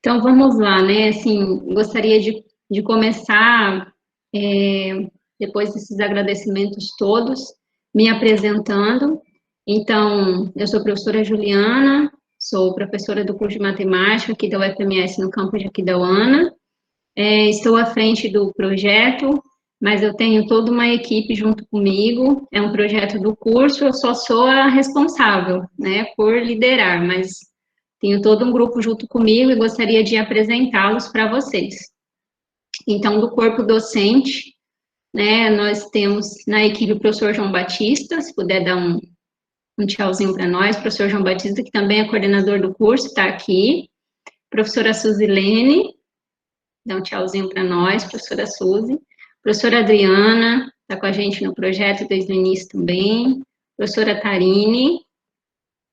Então, vamos lá, né? Assim, gostaria de começar, depois desses agradecimentos todos, me apresentando. Então, eu sou a professora Juliana, sou professora do curso de matemática aqui da UFMS no campus de Aquidauana. Estou à frente do projeto, mas eu tenho toda uma equipe junto comigo. É um projeto do curso, eu só sou a responsável, né, por liderar, mas tenho todo um grupo junto comigo e gostaria de apresentá-los para vocês. Então, do corpo docente, né, nós temos na equipe o professor João Batista, se puder dar um tchauzinho para nós, professor João Batista, que também é coordenador do curso, está aqui. Professora Suzilene, dá um tchauzinho para nós, professora Suzy. Professora Adriana, está com a gente no projeto desde o início também. Professora Tarine,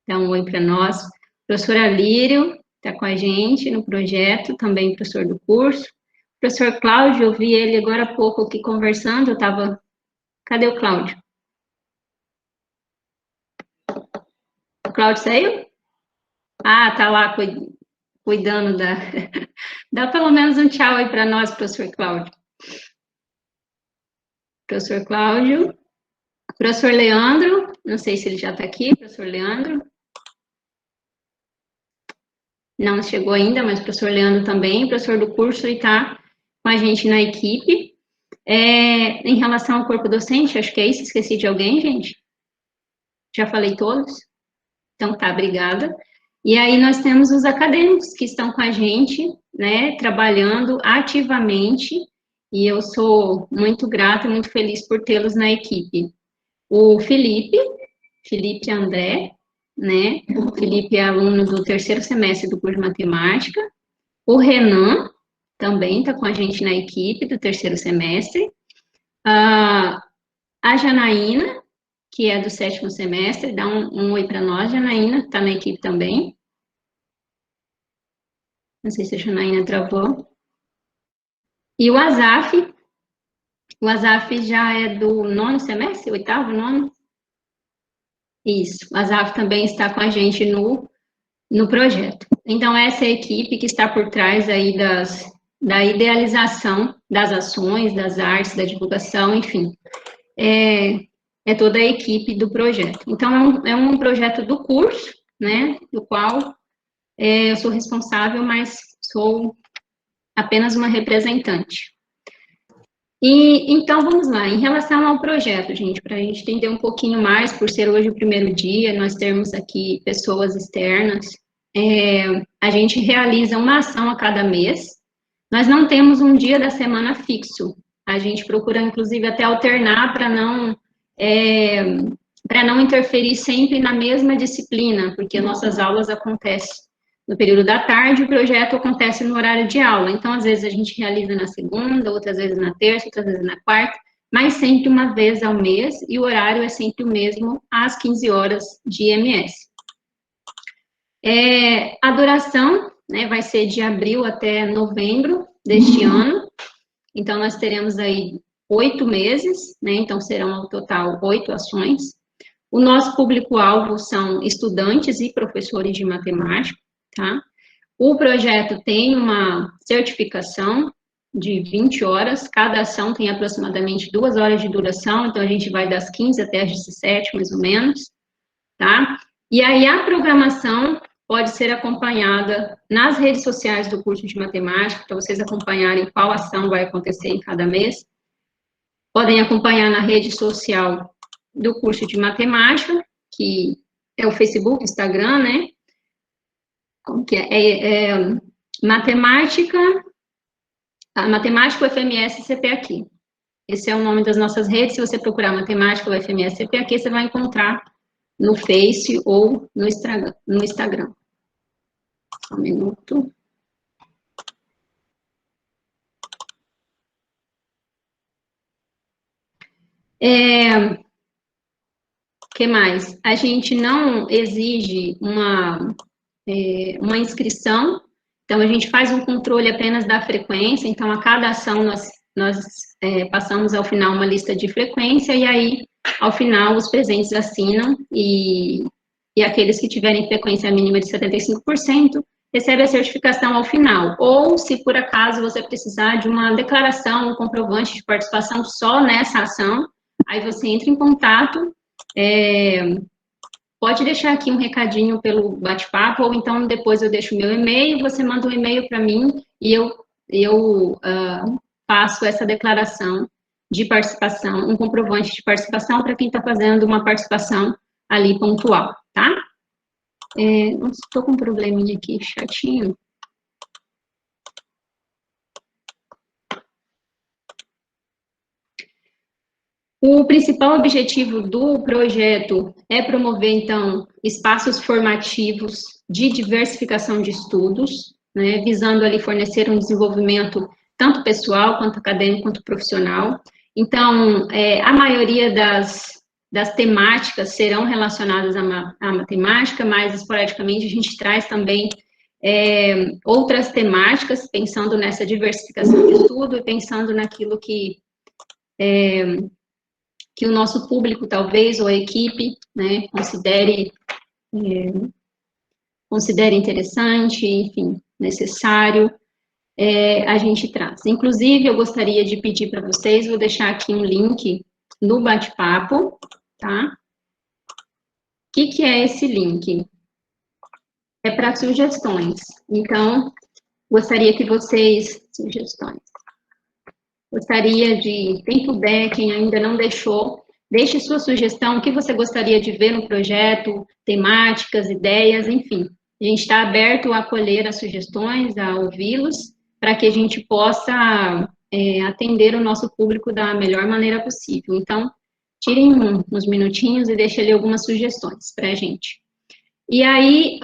dá um oi para nós. Professora Lírio, está com a gente no projeto, também professor do curso. Professor Cláudio, eu vi ele agora há pouco aqui conversando, eu estava... Cadê o Cláudio? O Cláudio saiu? Ah, está lá cuidando da... Dá pelo menos um tchau aí para nós, professor Cláudio. Professor Cláudio. Professor Leandro, não sei se ele já está aqui, professor Leandro. Não chegou ainda, mas o professor Leandro também, professor do curso, e está com a gente na equipe. Em relação ao corpo docente, acho que é isso, esqueci de alguém, gente? Já falei todos? Então tá, obrigada. E aí nós temos os acadêmicos que estão com a gente, né, trabalhando ativamente, e eu sou muito grata e muito feliz por tê-los na equipe. O Felipe André, né? O Felipe é aluno do terceiro semestre do curso de matemática. O Renan também está com a gente na equipe do terceiro semestre. A Janaína, que é do sétimo semestre, dá um oi para nós, Janaína, está na equipe também. Não sei se a Janaína travou. E o Azaf já é do nono semestre, oitavo, nono? Isso, o Azaf também está com a gente no projeto. Então, essa é a equipe que está por trás aí da idealização das ações, das artes, da divulgação, enfim. É toda a equipe do projeto. Então, é um projeto do curso, né, do qual eu sou responsável, mas sou apenas uma representante. Então, vamos lá, em relação ao projeto, gente, para a gente entender um pouquinho mais, por ser hoje o primeiro dia, nós termos aqui pessoas externas, a gente realiza uma ação a cada mês, nós não temos um dia da semana fixo, a gente procura, inclusive, até alternar para não interferir sempre na mesma disciplina, porque nossas aulas acontecem no período da tarde, o projeto acontece no horário de aula. Então, às vezes a gente realiza na segunda, outras vezes na terça, outras vezes na quarta, mas sempre uma vez ao mês, e o horário é sempre o mesmo, às 15 horas de IMS. A duração, né, vai ser de abril até novembro deste ano. Então, nós teremos aí 8 meses, né, então serão ao total 8 ações. O nosso público-alvo são estudantes e professores de matemática, tá? O projeto tem uma certificação de 20 horas, cada ação tem aproximadamente 2 horas de duração, então a gente vai das 15 até as 17, mais ou menos, tá? E aí a programação pode ser acompanhada nas redes sociais do curso de matemática, para vocês acompanharem qual ação vai acontecer em cada mês. Podem acompanhar na rede social do curso de matemática, que é o Facebook, Instagram, né? Como que é? Matemática UFMS CP aqui. Esse é o nome das nossas redes. Se você procurar Matemática UFMS CP aqui, você vai encontrar no Face ou no Instagram. Só um minuto. Que mais? A gente não exige uma inscrição, então a gente faz um controle apenas da frequência, então a cada ação nós passamos ao final uma lista de frequência, e aí, ao final, os presentes assinam, e aqueles que tiverem frequência mínima de 75%, recebe a certificação ao final. Ou, se por acaso você precisar de uma declaração, um comprovante de participação só nessa ação, aí você entra em contato, pode deixar aqui um recadinho pelo bate-papo, ou então depois eu deixo o meu e-mail, você manda um e-mail para mim e eu faço essa declaração de participação, um comprovante de participação para quem está fazendo uma participação ali pontual, tá? Estou com um probleminha aqui, chatinho. O principal objetivo do projeto é promover, então, espaços formativos de diversificação de estudos, né, visando ali fornecer um desenvolvimento tanto pessoal, quanto acadêmico, quanto profissional. Então, a maioria das temáticas serão relacionadas à matemática, mas esporadicamente a gente traz também outras temáticas, pensando nessa diversificação de estudo e pensando naquilo que o nosso público, talvez, ou a equipe, né, considere interessante, enfim, necessário, a gente traz. Inclusive, eu gostaria de pedir para vocês, vou deixar aqui um link no bate-papo, tá? O que é esse link? É para sugestões. Então, gostaria que vocês... Sugestões. Gostaria de, quem puder, quem ainda não deixou, deixe sua sugestão, o que você gostaria de ver no projeto, temáticas, ideias, enfim. A gente está aberto a acolher as sugestões, a ouvi-los, para que a gente possa atender o nosso público da melhor maneira possível. Então, tirem uns minutinhos e deixem ali algumas sugestões para a gente. E aí,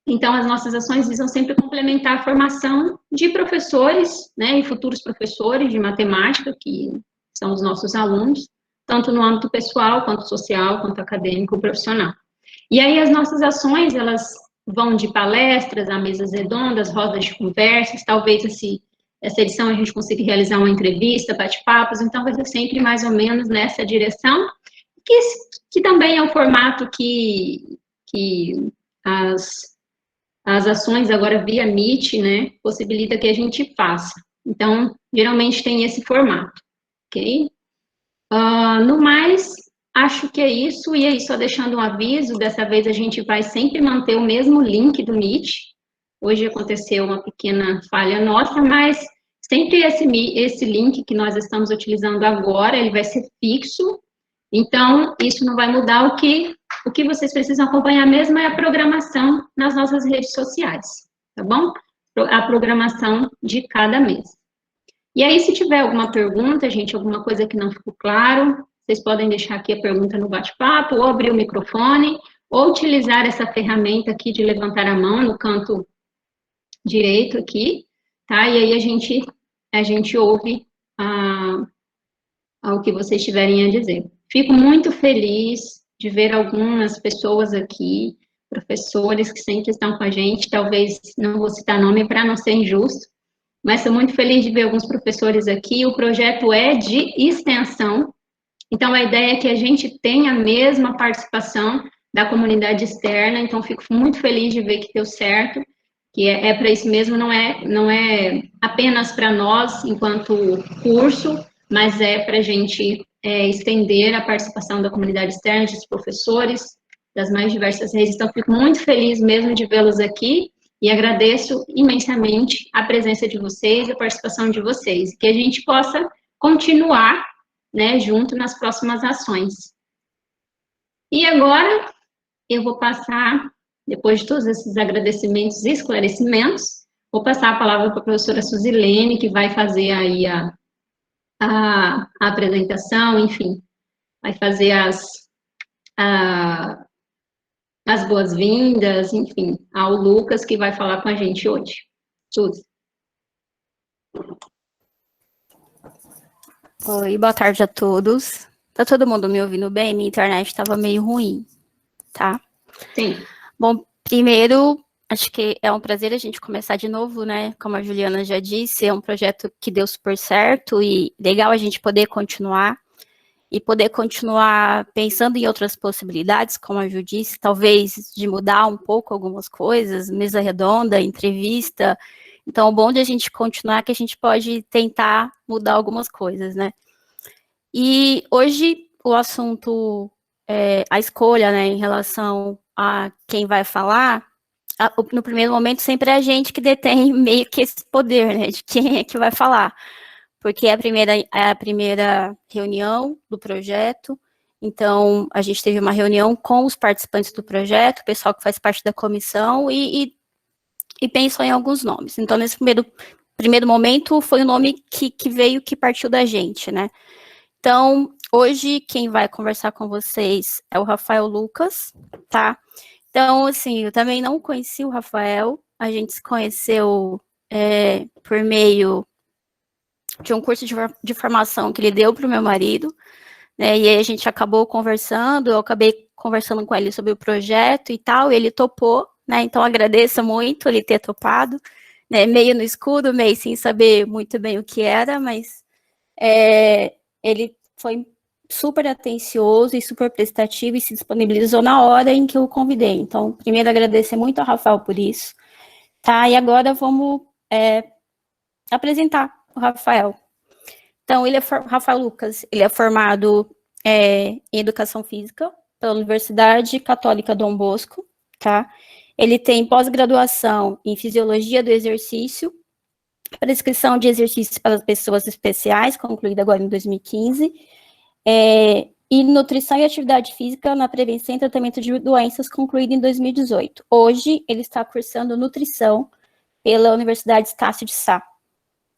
então, as nossas ações visam sempre complementar a formação de professores, né, e futuros professores de matemática, que são os nossos alunos, tanto no âmbito pessoal, quanto social, quanto acadêmico, profissional. E aí, as nossas ações, elas vão de palestras a mesas redondas, rodas de conversas, talvez essa edição a gente consiga realizar uma entrevista, bate-papos, então vai ser sempre mais ou menos nessa direção, que também é o formato que as ações agora via Meet, né, possibilita que a gente faça. Então, geralmente tem esse formato, ok? No mais, acho que é isso, e aí só deixando um aviso, dessa vez a gente vai sempre manter o mesmo link do Meet. Hoje aconteceu uma pequena falha nossa, mas sempre esse link que nós estamos utilizando agora, ele vai ser fixo, então isso não vai mudar. O que vocês precisam acompanhar mesmo é a programação nas nossas redes sociais, tá bom? A programação de cada mês. E aí, se tiver alguma pergunta, gente, alguma coisa que não ficou claro, vocês podem deixar aqui a pergunta no bate-papo, ou abrir o microfone, ou utilizar essa ferramenta aqui de levantar a mão no canto direito aqui, tá? E aí a gente ouve o que vocês tiverem a dizer. Fico muito feliz de ver algumas pessoas aqui, professores que sempre estão com a gente, talvez não vou citar nome para não ser injusto, mas estou muito feliz de ver alguns professores aqui. O projeto é de extensão, então a ideia é que a gente tenha a mesma participação da comunidade externa, então fico muito feliz de ver que deu certo, que é para isso mesmo, não é apenas para nós, enquanto curso, mas é para a gente estender a participação da comunidade externa, dos professores, das mais diversas redes. Então, fico muito feliz mesmo de vê-los aqui e agradeço imensamente a presença de vocês, a participação de vocês, que a gente possa continuar, né, junto nas próximas ações. E agora, eu vou passar, depois de todos esses agradecimentos e esclarecimentos, vou passar a palavra para a professora Suzilene, que vai fazer aí a apresentação, enfim, vai fazer as boas-vindas, enfim, ao Lucas, que vai falar com a gente hoje. Suzy. Oi, boa tarde a todos. Tá todo mundo me ouvindo bem? Minha internet estava meio ruim, tá? Sim. Bom, primeiro, acho que é um prazer a gente começar de novo, né? Como a Juliana já disse, é um projeto que deu super certo e legal a gente poder continuar. e poder continuar pensando em outras possibilidades, como a Ju disse, talvez de mudar um pouco algumas coisas, mesa redonda, entrevista. Então, o bom de a gente continuar é que a gente pode tentar mudar algumas coisas, né? E hoje o assunto, a escolha, né, em relação a quem vai falar, no primeiro momento sempre é a gente que detém meio que esse poder, né, de quem é que vai falar, porque é a primeira reunião do projeto. Então a gente teve uma reunião com os participantes do projeto, o pessoal que faz parte da comissão, e pensou em alguns nomes. Então nesse primeiro momento foi o nome que veio, que partiu da gente, né. Então, hoje, quem vai conversar com vocês é o Rafael Lucas, tá? Então, assim, eu também não conheci o Rafael, a gente se conheceu por meio de um curso de formação que ele deu para o meu marido, né? E aí a gente acabou conversando, eu acabei conversando com ele sobre o projeto e tal, e ele topou, né? Então, agradeço muito ele ter topado, né? Meio no escuro, meio sem saber muito bem o que era, mas ele foi super atencioso e super prestativo e se disponibilizou na hora em que eu o convidei. Então, primeiro, agradecer muito ao Rafael por isso, tá? E agora vamos apresentar o Rafael. Então, Rafael Lucas, ele é formado em Educação Física pela Universidade Católica Dom Bosco, tá? Ele tem pós-graduação em Fisiologia do Exercício, prescrição de exercícios para pessoas especiais, concluída agora em 2015, e nutrição e atividade física na prevenção e tratamento de doenças, concluída em 2018. Hoje, ele está cursando nutrição pela Universidade Estácio de Sá.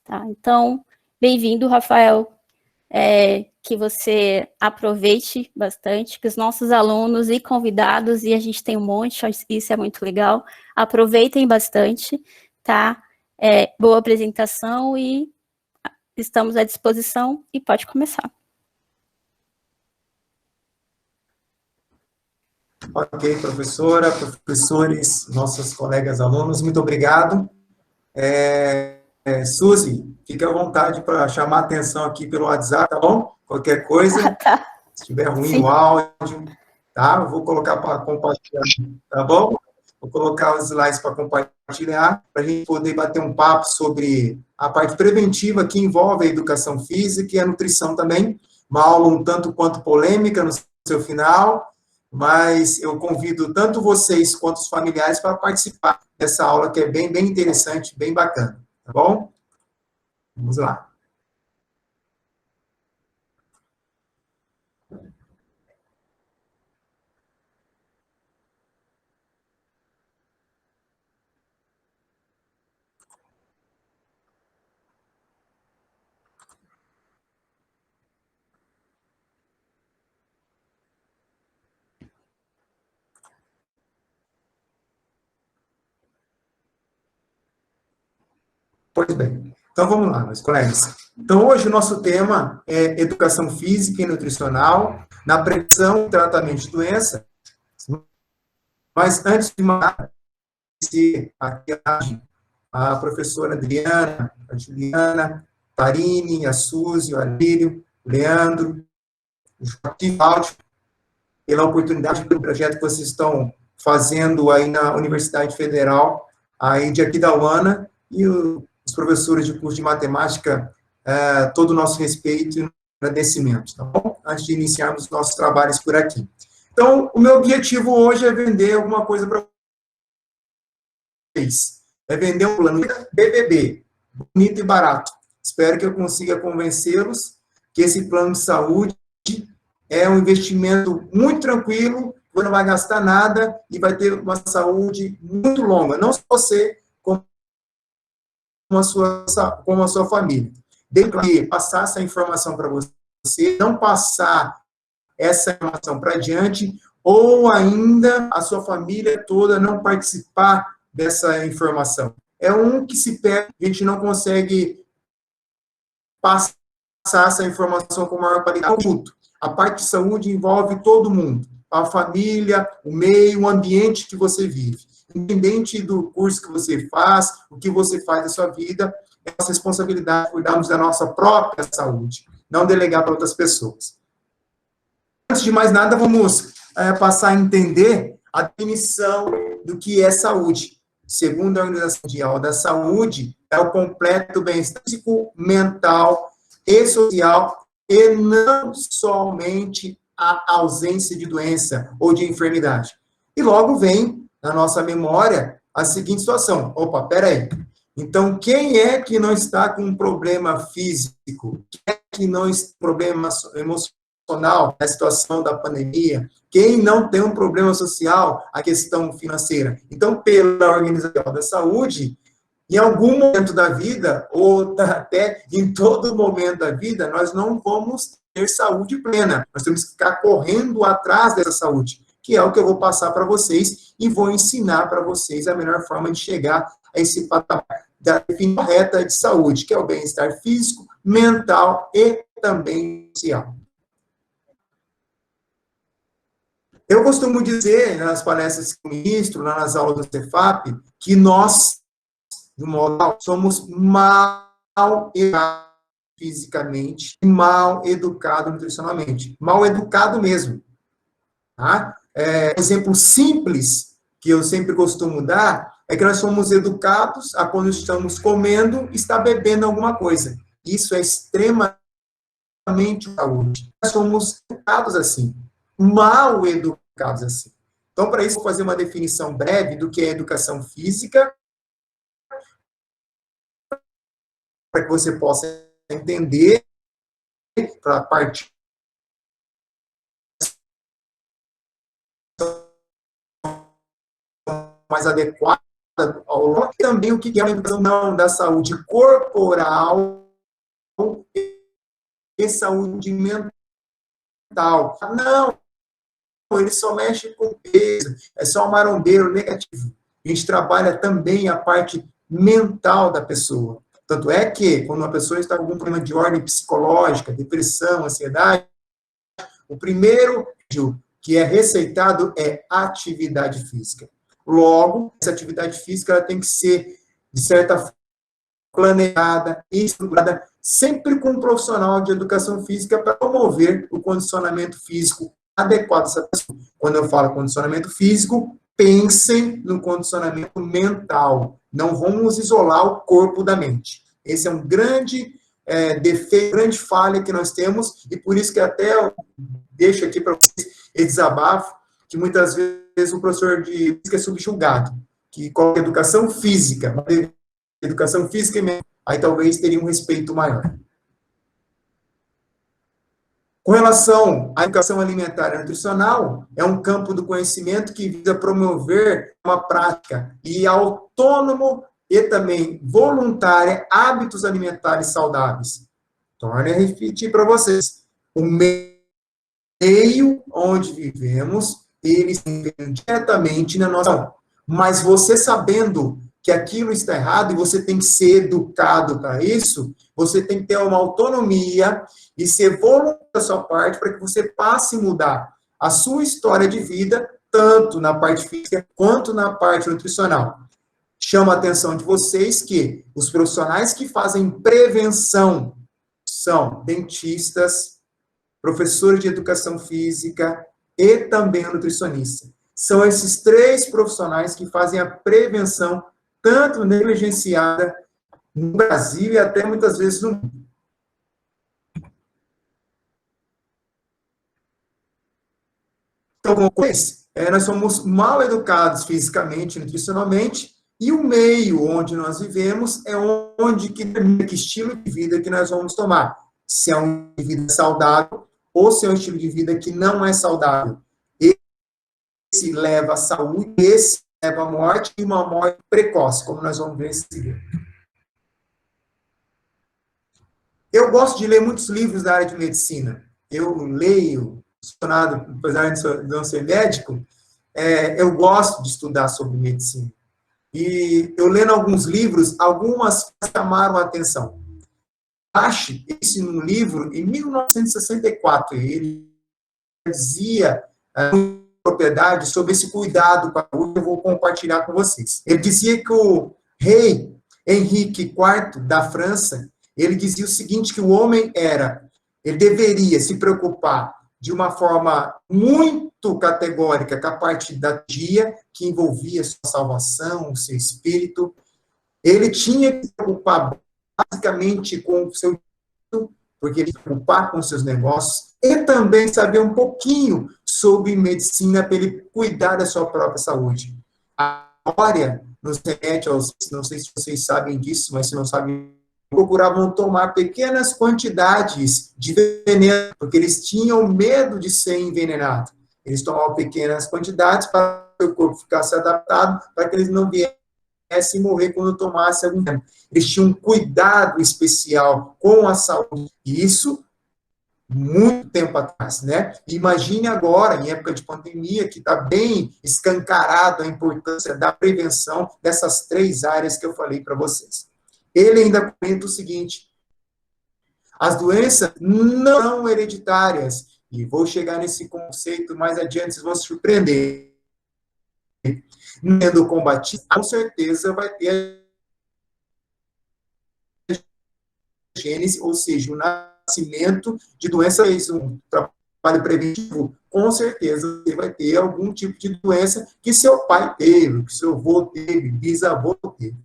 Tá? Então, bem-vindo, Rafael, que você aproveite bastante, que os nossos alunos e convidados, e a gente tem um monte, isso é muito legal, aproveitem bastante, tá? Boa apresentação e estamos à disposição e pode começar. Ok, professora, professores, nossos colegas alunos, muito obrigado. Suzy, fique à vontade para chamar a atenção aqui pelo WhatsApp, tá bom? Qualquer coisa, Tá. Se estiver ruim Sim. o áudio, tá? Eu vou colocar para compartilhar, tá bom? Vou colocar os slides para compartilhar, para a gente poder bater um papo sobre a parte preventiva que envolve a educação física e a nutrição também. Uma aula um tanto quanto polêmica no seu final, mas eu convido tanto vocês quanto os familiares para participar dessa aula que é bem interessante, bem bacana, tá bom? Vamos lá. Pois bem. Então, vamos lá, meus colegas. Então, hoje o nosso tema é educação física e nutricional na prevenção e tratamento de doença. Mas, antes de mais, a professora Adriana, a Juliana, a Tarine, a Suzy, o Alírio, o Leandro, o Joaquim Cláudio, pela oportunidade, pelo projeto que vocês estão fazendo aí na Universidade Federal, aí de Aquidauana, e os professores de curso de matemática, todo o nosso respeito e agradecimento, tá bom? Antes de iniciarmos nossos trabalhos por aqui. Então, o meu objetivo hoje é vender alguma coisa para vocês. É vender um plano BBB, bonito e barato. Espero que eu consiga convencê-los que esse plano de saúde é um investimento muito tranquilo, você não vai gastar nada e vai ter uma saúde muito longa. Não só você, como a sua família. Desde que passar essa informação para você, não passar essa informação para adiante, ou ainda a sua família toda não participar dessa informação. É um que se perde, a gente não consegue passar essa informação com maior qualidade. A parte de saúde envolve todo mundo, a família, o meio, o ambiente que você vive. Independente do curso que você faz, o que você faz da sua vida, é nossa responsabilidade cuidarmos da nossa própria saúde, não delegar para outras pessoas. Antes de mais nada, vamos passar a entender a definição do que é saúde. Segundo a Organização Mundial da Saúde, é o completo bem-estar físico, mental e social, e não somente a ausência de doença ou de enfermidade. E logo vem na nossa memória a seguinte situação: opa, peraí. Então, quem é que não está com um problema físico? Quem é que não está com problema emocional na situação da pandemia? Quem não tem um problema social, a questão financeira? Então, pela Organização da Saúde, em algum momento da vida, ou até em todo momento da vida, nós não vamos ter saúde plena. Nós temos que ficar correndo atrás dessa saúde, que é o que eu vou passar para vocês e vou ensinar para vocês a melhor forma de chegar a esse patamar da definição correta de saúde, que é o bem-estar físico, mental e também social. Eu costumo dizer, nas palestras que eu ministro, nas aulas do Cefap, que nós, de modo geral, somos mal educados fisicamente e mal educados nutricionalmente. Mal educado mesmo. Tá? Um exemplo simples que eu sempre costumo dar é que nós somos educados a, quando estamos comendo, estar bebendo alguma coisa. Isso é extremamente saúde. Nós somos educados assim, mal educados assim. Então, para isso, vou fazer uma definição breve do que é educação física, para que você possa entender, para partir mais adequada ao local, e também o que é a educação da saúde corporal e saúde mental. Não, ele só mexe com peso, é só um marombeiro negativo. A gente trabalha também a parte mental da pessoa. Tanto é que, quando uma pessoa está com algum problema de ordem psicológica, depressão, ansiedade, o primeiro que é receitado é atividade física. Logo, essa atividade física ela tem que ser, de certa forma, planejada e estruturada, sempre com um profissional de educação física para promover o condicionamento físico adequado dessa pessoa. Quando eu falo condicionamento físico, pensem no condicionamento mental. Não vamos isolar o corpo da mente. Esse é um grande defeito, grande falha que nós temos, e por isso que até eu deixo aqui para vocês esse desabafo, que muitas vezes o professor de física é subjugado, que coloca educação física e mental, aí talvez teria um respeito maior. Com relação à educação alimentar e nutricional, é um campo do conhecimento que visa promover uma prática e autônomo e também voluntária hábitos alimentares saudáveis. Torne a repetir para vocês. O meio onde vivemos, ele se interfere diretamente na nossa. Mas você sabendo que aquilo está errado e você tem que ser educado para isso, você tem que ter uma autonomia e ser voluntário da sua parte para que você passe a mudar a sua história de vida, tanto na parte física quanto na parte nutricional. Chamo a atenção de vocês que os profissionais que fazem prevenção são dentistas, professores de educação física e também nutricionista. São esses três profissionais que fazem a prevenção tanto negligenciada no Brasil e até muitas vezes no mundo. Então, como esse, nós somos mal educados fisicamente e nutricionalmente, e o meio onde nós vivemos é onde que estilo de vida que nós vamos tomar. Se é um estilo de vida saudável ou se é um estilo de vida que não é saudável. Esse leva à saúde, esse leva à morte, e uma morte precoce, como nós vamos ver em seguida. Eu gosto de ler muitos livros da área de medicina. Eu leio, apesar de não ser médico, eu gosto de estudar sobre medicina. E eu lendo alguns livros, algumas chamaram a atenção. Ache, esse num livro, em 1964, ele dizia propriedade sobre esse cuidado com a saúde, eu vou compartilhar com vocês. Ele dizia que o rei Henrique IV da França, ele dizia o seguinte, que o homem ele deveria se preocupar de uma forma muito categórica com a parte da dia, que envolvia sua salvação, o seu espírito. Ele tinha que se preocupar basicamente com o seu, porque ele se preocupar com os seus negócios, e também saber um pouquinho sobre medicina para ele cuidar da sua própria saúde. A história nos remete aos, não sei se vocês sabem disso, mas se não sabem, procuravam tomar pequenas quantidades de veneno, porque eles tinham medo de ser envenenados. Eles tomavam pequenas quantidades para que o corpo ficasse adaptado, para que eles não viessem morrer quando tomassem algum veneno. Eles tinham um cuidado especial com a saúde. E isso, muito tempo atrás, né? Imagine agora, em época de pandemia, que está bem escancarado a importância da prevenção dessas 3 áreas que eu falei para vocês. Ele ainda comenta o seguinte: as doenças não são hereditárias, e vou chegar nesse conceito mais adiante, vocês vão se surpreender. Sendo combatido, com certeza vai ter a gênese, ou seja, o nascimento de doenças, um trabalho preventivo, com certeza você vai ter algum tipo de doença que seu pai teve, que seu avô teve, bisavô teve.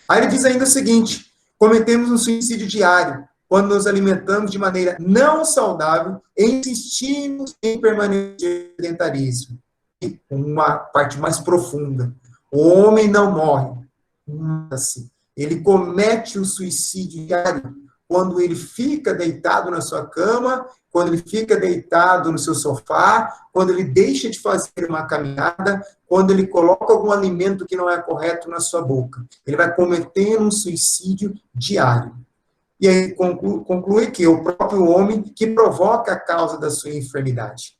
Aí ele diz ainda o seguinte: cometemos um suicídio diário quando nos alimentamos de maneira não saudável e insistimos em permanecer no sedentarismo. Uma parte mais profunda: o homem não morre, assim, ele comete o suicídio diário quando ele fica deitado na sua cama, quando ele fica deitado no seu sofá, quando ele deixa de fazer uma caminhada, quando ele coloca algum alimento que não é correto na sua boca. Ele vai cometendo um suicídio diário. E aí conclui que é o próprio homem que provoca a causa da sua enfermidade.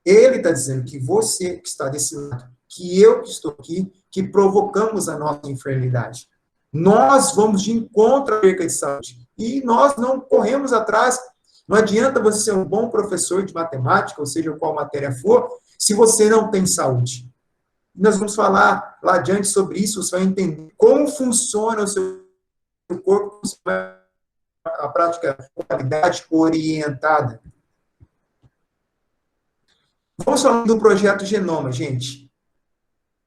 Ele está dizendo que você que está desse lado, que eu que estou aqui, que provocamos a nossa enfermidade. Nós vamos de encontro à perca de saúde. E nós não corremos atrás. Não adianta você ser um bom professor de matemática, ou seja, qual matéria for, se você não tem saúde. Nós vamos falar lá adiante sobre isso, você vai entender como funciona o seu corpo, a prática com qualidade orientada. Vamos falar do projeto Genoma, gente.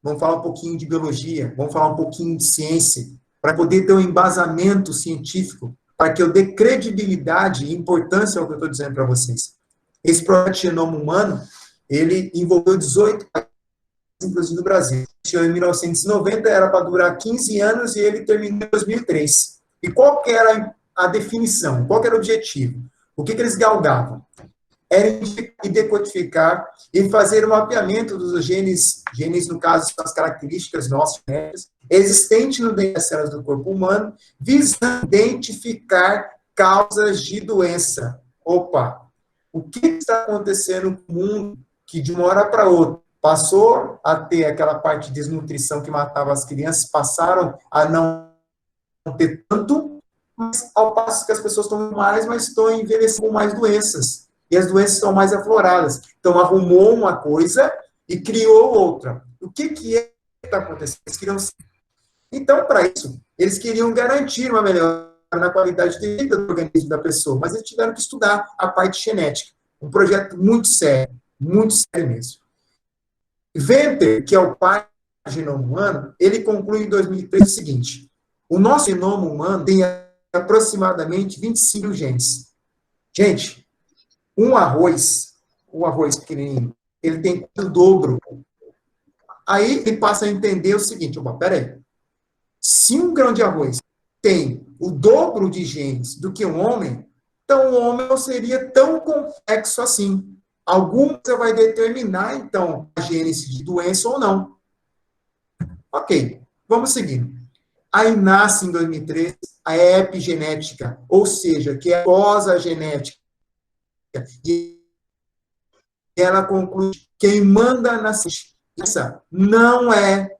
Vamos falar um pouquinho de biologia, vamos falar um pouquinho de ciência, para poder ter um embasamento científico, para que eu dê credibilidade e importância ao que eu estou dizendo para vocês. Esse projeto Genoma Humano, ele envolveu 18 países, inclusive no Brasil. Iniciou em 1990, era para durar 15 anos e ele terminou em 2003. E qual que era a definição? Qual que era o objetivo? O que eles galgavam? Era decodificar e fazer o mapeamento dos genes, no caso, as características nossas, existentes no DNA das células do corpo humano, visando identificar causas de doença. Opa! O que está acontecendo no mundo que, de uma hora para outra, passou a ter aquela parte de desnutrição que matava as crianças, passaram a não ter tanto, mas ao passo que as pessoas estão mais, mas estão envelhecendo com mais doenças. E as doenças estão mais afloradas. Então, arrumou uma coisa e criou outra. O que está acontecendo? Eles queriam... Então, para isso, eles queriam garantir uma melhora na qualidade de vida do organismo da pessoa, mas eles tiveram que estudar a parte genética. Um projeto muito sério mesmo. Venter, que é o pai do genoma humano, ele conclui em 2003 o seguinte: o nosso genoma humano tem aproximadamente 25 genes. Gente, um arroz pequenininho, ele tem o dobro. Aí ele passa a entender o seguinte: opa, peraí, se um grão de arroz tem o dobro de genes do que um homem, então o homem não seria tão complexo assim. Algum você vai determinar, então, a gênese de doença ou não. Ok, vamos seguindo. Aí nasce em 2003 a epigenética, ou seja, que é após a genética. E ela conclui: quem manda na ciência não é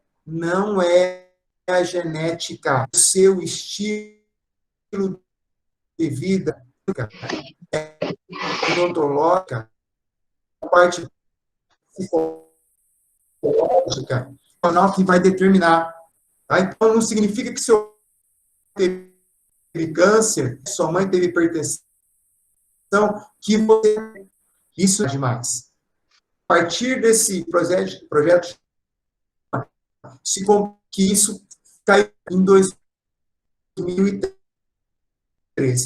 a genética, o seu estilo de vida, é odontológica, a parte psicológica, que vai determinar. Tá? Então, não significa que seu teve câncer, sua mãe teve hipertensão, que você Isso é demais. A partir desse projeto que isso caiu em 2013.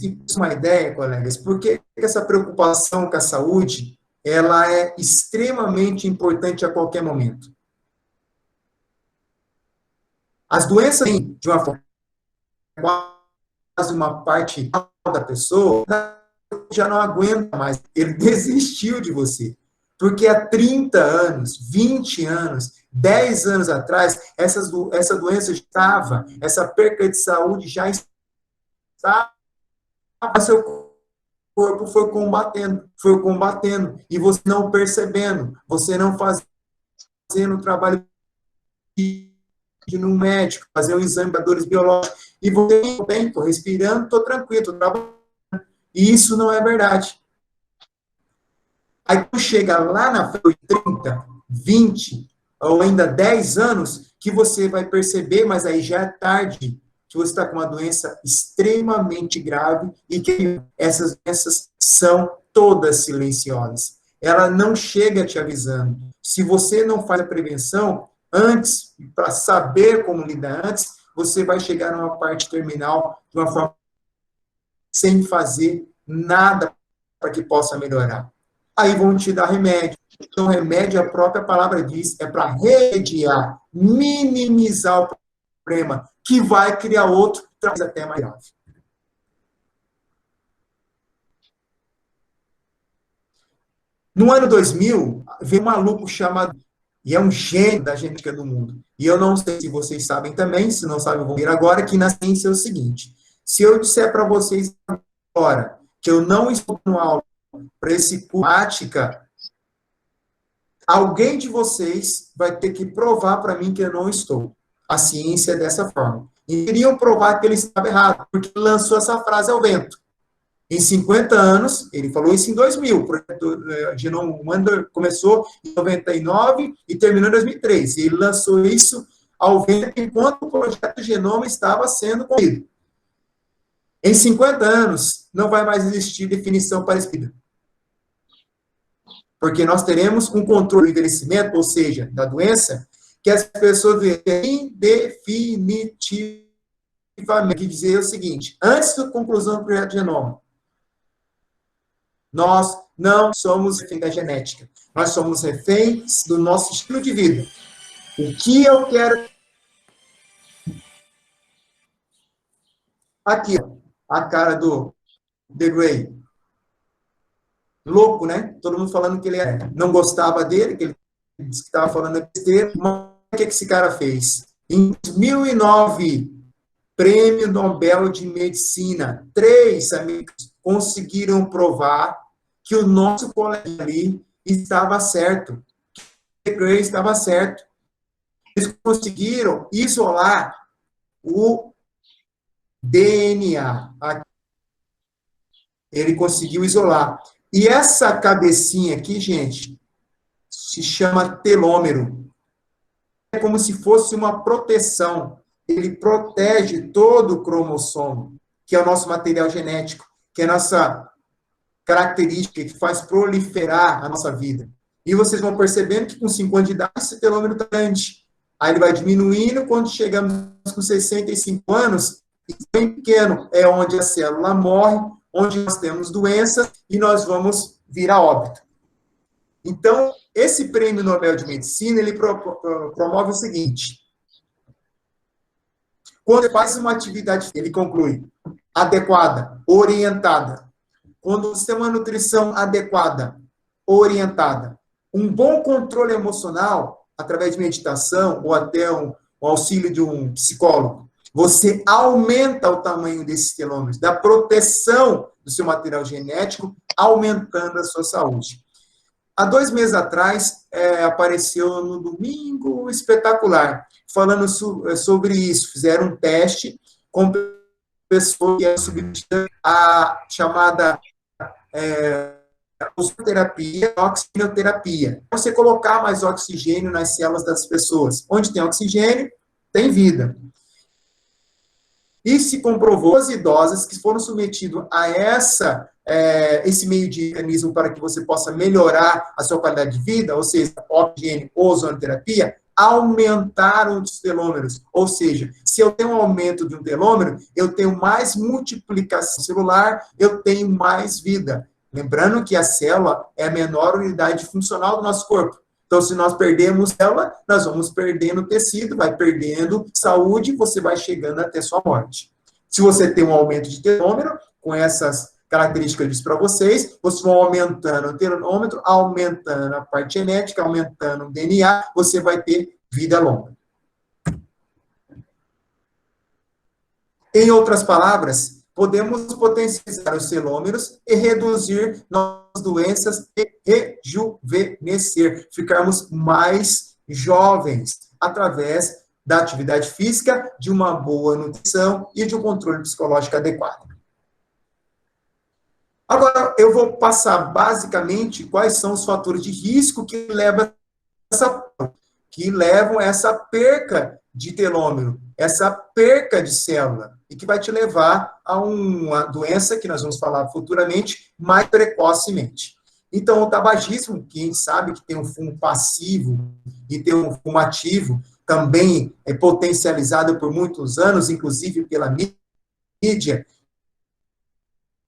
E uma ideia, colegas, porque essa preocupação com a saúde, ela é extremamente importante a qualquer momento. As doenças, de uma forma, quase uma parte da pessoa, já não aguenta mais, ele desistiu de você. Porque há 30 anos, 20 anos, 10 anos atrás, essa doença estava, essa perca de saúde já estava, seu corpo foi combatendo, e você não percebendo, você não fazendo o trabalho de um médico, fazer um exame de dores biológicos, e você, bem, estou respirando, estou tranquilo, estou trabalhando. E isso não é verdade. Aí, quando chega lá na frente, 30, 20, ou ainda 10 anos, que você vai perceber, mas aí já é tarde, que você está com uma doença extremamente grave e que essas doenças são todas silenciosas. Ela não chega te avisando. Se você não faz a prevenção antes, para saber como lidar antes, você vai chegar numa parte terminal de uma forma sem fazer nada para que possa melhorar. Aí vão te dar remédio. Então, remédio, a própria palavra diz, é para remediar, minimizar o problema, que vai criar outro, traz até mais grave. No ano 2000, veio um maluco chamado, e é um gênio da genética do mundo. E eu não sei se vocês sabem também, se não sabem, vão ver agora, que na ciência é o seguinte: se eu disser para vocês agora que eu não estou no aula para esse prática, alguém de vocês vai ter que provar para mim que eu não estou. A ciência é dessa forma. E queriam provar que ele estava errado, porque ele lançou essa frase ao vento. Em 50 anos, ele falou isso em 2000, o projeto Genome Wonder começou em 99 e terminou em 2003. E ele lançou isso ao vento enquanto o projeto Genoma estava sendo concluído. Em 50 anos, não vai mais existir definição parecida. Porque nós teremos um controle do envelhecimento, ou seja, da doença, que as pessoas indefinitivamente dizer o seguinte: antes da conclusão do projeto Genoma, nós não somos reféns da genética. Nós somos reféns do nosso estilo de vida. O que eu quero... Aqui, ó, a cara do The Grey. Louco, né? Todo mundo falando que ele não gostava dele, que ele disse que estava falando besteira. Mas o que esse cara fez? Em 2009, Prêmio Nobel de Medicina, 3 amigos conseguiram provar que o nosso colega ali estava certo. Que o estava certo. Eles conseguiram isolar o DNA. Ele conseguiu isolar. E essa cabecinha aqui, gente, se chama telômero. É como se fosse uma proteção. Ele protege todo o cromossomo, que é o nosso material genético, que é a nossa característica, que faz proliferar a nossa vida. E vocês vão percebendo que com 5 anos de idade, esse telômero está grande. Aí ele vai diminuindo, quando chegamos com 65 anos, bem pequeno, é onde a célula morre, onde nós temos doença e nós vamos vir a óbito. Então, esse Prêmio Nobel de Medicina, ele promove o seguinte: quando você faz uma atividade, ele conclui, adequada, orientada, quando você tem uma nutrição adequada, orientada, um bom controle emocional, através de meditação ou até o auxílio de um psicólogo, você aumenta o tamanho desses telômeros, da proteção do seu material genético, aumentando a sua saúde. Há 2 meses atrás, apareceu no Domingo Espetacular, falando sobre isso. Fizeram um teste com pessoas que eram submetidas à chamada oxigenoterapia, oxigenoterapia. Você colocar mais oxigênio nas células das pessoas. Onde tem oxigênio, tem vida. E se comprovou as idosas que foram submetidas a essa esse meio de mecanismo para que você possa melhorar a sua qualidade de vida, ou seja, oxigênio ou ozonoterapia, aumentar os telômeros. Ou seja, se eu tenho um aumento de um telômero, eu tenho mais multiplicação celular, eu tenho mais vida. Lembrando que a célula é a menor unidade funcional do nosso corpo. Então, se nós perdemos ela, nós vamos perdendo tecido, vai perdendo saúde, você vai chegando até sua morte. Se você tem um aumento de telômero, com essas características que eu disse para vocês, vocês vão aumentando o telômetro, aumentando a parte genética, aumentando o DNA, você vai ter vida longa. Em outras palavras, podemos potencializar os telômeros e reduzir nossas doenças e rejuvenescer, ficarmos mais jovens, através da atividade física, de uma boa nutrição e de um controle psicológico adequado. Agora, eu vou passar basicamente quais são os fatores de risco que levam a essa perca de telômero, essa perca de célula, e que vai te levar a uma doença que nós vamos falar futuramente, mais precocemente. Então, o tabagismo, que a gente sabe que tem um fumo passivo e tem um fumo ativo, também é potencializado por muitos anos, inclusive pela mídia,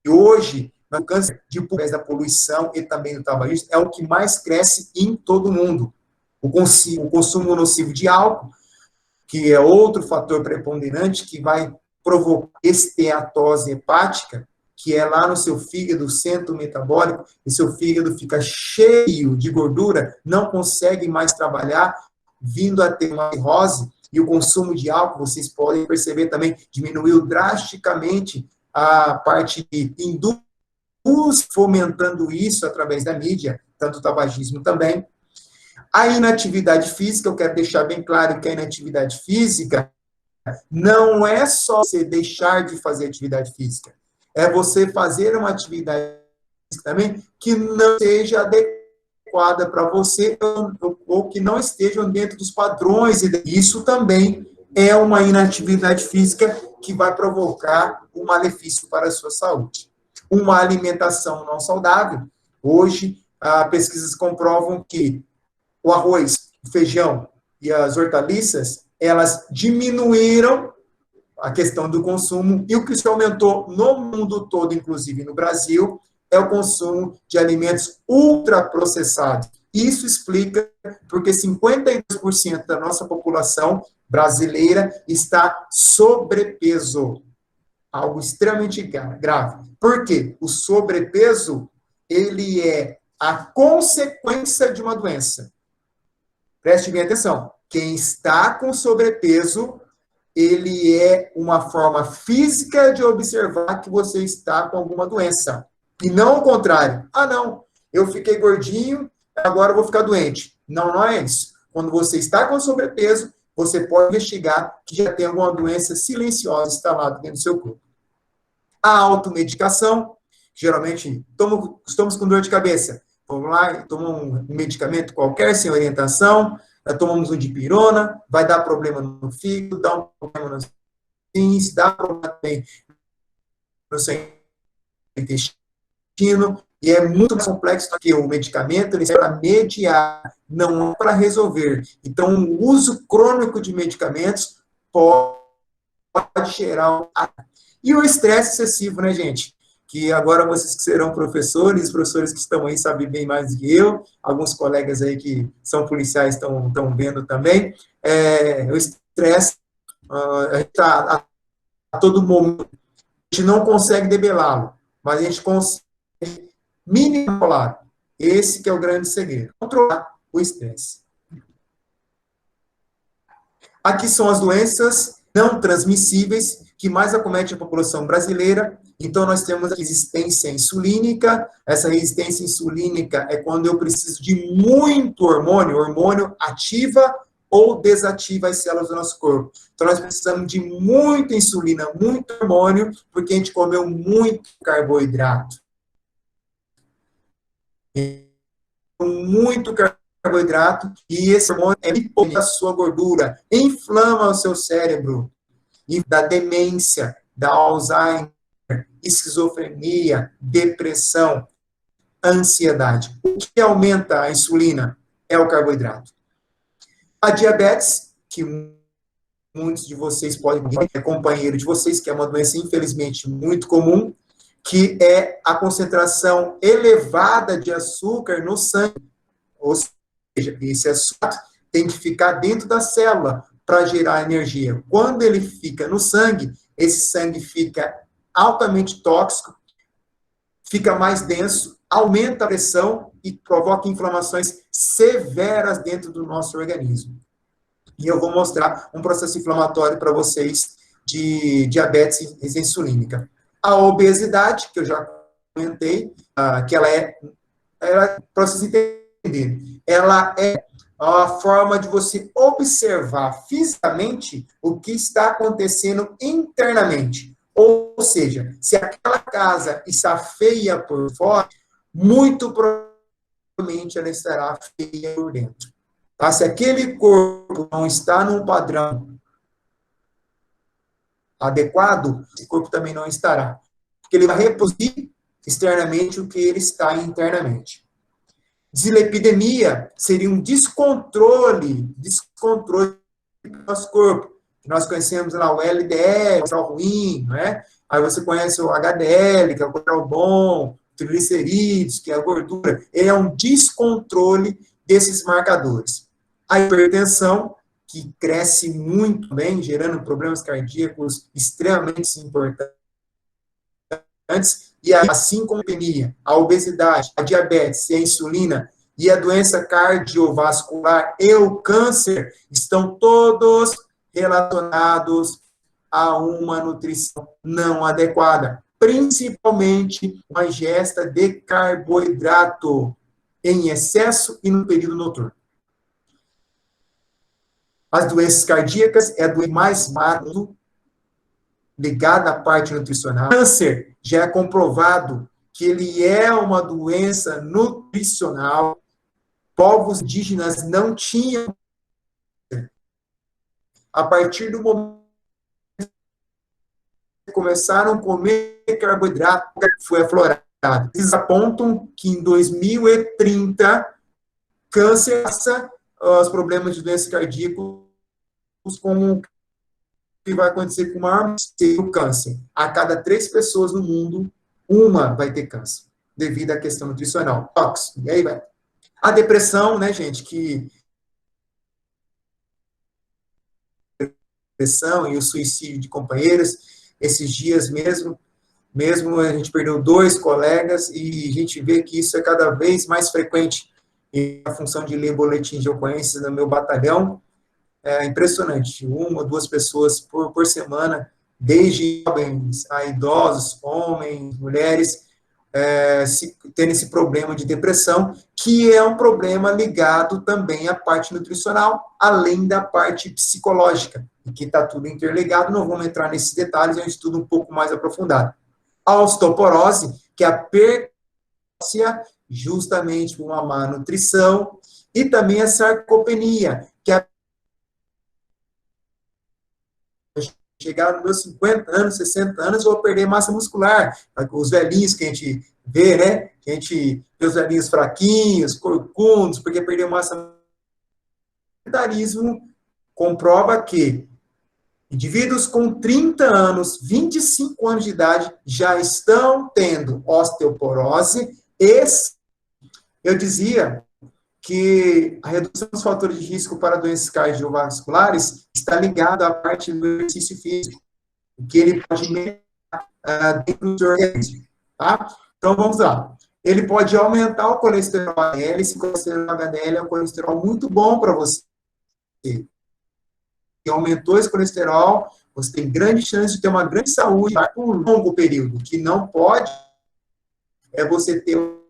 e hoje, o câncer de pulmão, da poluição e também do tabagismo, é o que mais cresce em todo o mundo. O consumo nocivo de álcool, que é outro fator preponderante que vai provocar esteatose hepática, que é lá no seu fígado, centro metabólico, e seu fígado fica cheio de gordura, não consegue mais trabalhar, vindo a ter uma cirrose, e o consumo de álcool, vocês podem perceber também, diminuiu drasticamente a parte de indústria, fomentando isso através da mídia, tanto o tabagismo também. A inatividade física, eu quero deixar bem claro que a inatividade física não é só você deixar de fazer atividade física, é você fazer uma atividade também que não seja adequada para você ou que não estejam dentro dos padrões. Isso também é uma inatividade física que vai provocar um malefício para a sua saúde. Uma alimentação não saudável. Hoje, pesquisas comprovam que o arroz, o feijão e as hortaliças, elas diminuíram a questão do consumo, e o que se aumentou no mundo todo, inclusive no Brasil, é o consumo de alimentos ultraprocessados. Isso explica porque 52% da nossa população brasileira está sobrepeso. Algo extremamente grave. Por quê? O sobrepeso, ele é a consequência de uma doença. Preste bem atenção. Quem está com sobrepeso, ele é uma forma física de observar que você está com alguma doença. E não o contrário. Ah, não, eu fiquei gordinho, agora eu vou ficar doente. Não, não é isso. Quando você está com sobrepeso, você pode investigar que já tem alguma doença silenciosa instalada dentro do seu corpo. A automedicação, geralmente, estamos com dor de cabeça. Vamos lá e tomamos um medicamento qualquer, sem orientação, tomamos um dipirona, vai dar problema no fígado, dá um problema nos rins, dá problema também no seu intestino, e é muito mais complexo do que o medicamento, ele serve para mediar, não é para resolver. Então, o uso crônico de medicamentos pode gerar... E o estresse excessivo, né, gente? Que agora vocês que serão professores, os professores que estão aí sabem bem mais do que eu, alguns colegas aí que são policiais estão vendo também, o estresse, a gente está a todo momento, a gente não consegue debelá-lo, mas a gente consegue minimizá-lo. Esse que é o grande segredo, controlar o estresse. Aqui são as doenças não transmissíveis que mais acometem a população brasileira. Então, nós temos a resistência insulínica. Essa resistência insulínica é quando eu preciso de muito hormônio, hormônio ativa ou desativa as células do nosso corpo. Então, nós precisamos de muita insulina, muito hormônio, porque a gente comeu muito carboidrato. Muito carboidrato, e esse hormônio é lipoproteinina a sua gordura, inflama o seu cérebro, e da demência, da Alzheimer, esquizofrenia, depressão, ansiedade. O que aumenta a insulina é o carboidrato. A diabetes, que muitos de vocês podem ter, companheiro de vocês, que é uma doença, infelizmente, muito comum, que é a concentração elevada de açúcar no sangue. Ou seja, esse açúcar tem que ficar dentro da célula para gerar energia. Quando ele fica no sangue, esse sangue fica altamente tóxico, fica mais denso, aumenta a pressão e provoca inflamações severas dentro do nosso organismo. E eu vou mostrar um processo inflamatório para vocês de diabetes insulínica. A obesidade, que eu já comentei, que para vocês entenderem, ela é a forma de você observar fisicamente o que está acontecendo internamente. Ou seja, se aquela casa está feia por fora, muito provavelmente ela estará feia por dentro. Tá? Se aquele corpo não está num padrão adequado, esse corpo também não estará. Porque ele vai reproduzir externamente o que ele está internamente. Dislipidemia seria um descontrole do nosso corpo. Nós conhecemos lá o LDL, o colesterol ruim, não é? Aí você conhece o HDL, que é o colesterol bom, triglicerídeos, que é a gordura. Ele é um descontrole desses marcadores. A hipertensão, que cresce muito bem, gerando problemas cardíacos extremamente importantes, e assim como a lipemia, a obesidade, a diabetes e a insulina, e a doença cardiovascular e o câncer, estão todos relacionados a uma nutrição não adequada, principalmente uma ingesta de carboidrato em excesso e no período noturno. As doenças cardíacas é a doença mais mata ligada à parte nutricional. O câncer já é comprovado que ele é uma doença nutricional. Povos indígenas não tinham. A partir do momento que começaram a comer carboidrato, foi aflorado. Eles apontam que em 2030, câncer passa os problemas de doenças cardíacas como o que vai acontecer com o maior o câncer. A cada 3 pessoas no mundo, uma vai ter câncer, devido à questão nutricional. Tóxico. E aí vai. A depressão, né, gente, que depressão e o suicídio de companheiros, esses dias mesmo a gente perdeu 2 colegas e a gente vê que isso é cada vez mais frequente. E a função de ler boletim de ocorrências no meu batalhão é impressionante. 1 ou 2 pessoas por semana, desde jovens a idosos, homens, mulheres, tendo esse problema de depressão, que é um problema ligado também à parte nutricional, além da parte psicológica, e que está tudo interligado. Não vamos entrar nesses detalhes, é um estudo um pouco mais aprofundado. A osteoporose, que é a perca justamente por uma má nutrição, e também a sarcopenia, que é chegar nos meus 50 anos, 60 anos, eu vou perder massa muscular. Os velhinhos que a gente vê, né? Que a gente vê os velhinhos fraquinhos, corcundos, porque perdeu massa muscular. O sedentarismo comprova que indivíduos com 30 anos, 25 anos de idade, já estão tendo osteoporose e eu dizia que a redução dos fatores de risco para doenças cardiovasculares está ligada à parte do exercício físico, que ele pode melhorar dentro do organismo, tá? Então, vamos lá. Ele pode aumentar o colesterol HDL, esse colesterol HDL é um colesterol muito bom para você. E aumentou esse colesterol, você tem grande chance de ter uma grande saúde por um longo período. O que não pode é você ter o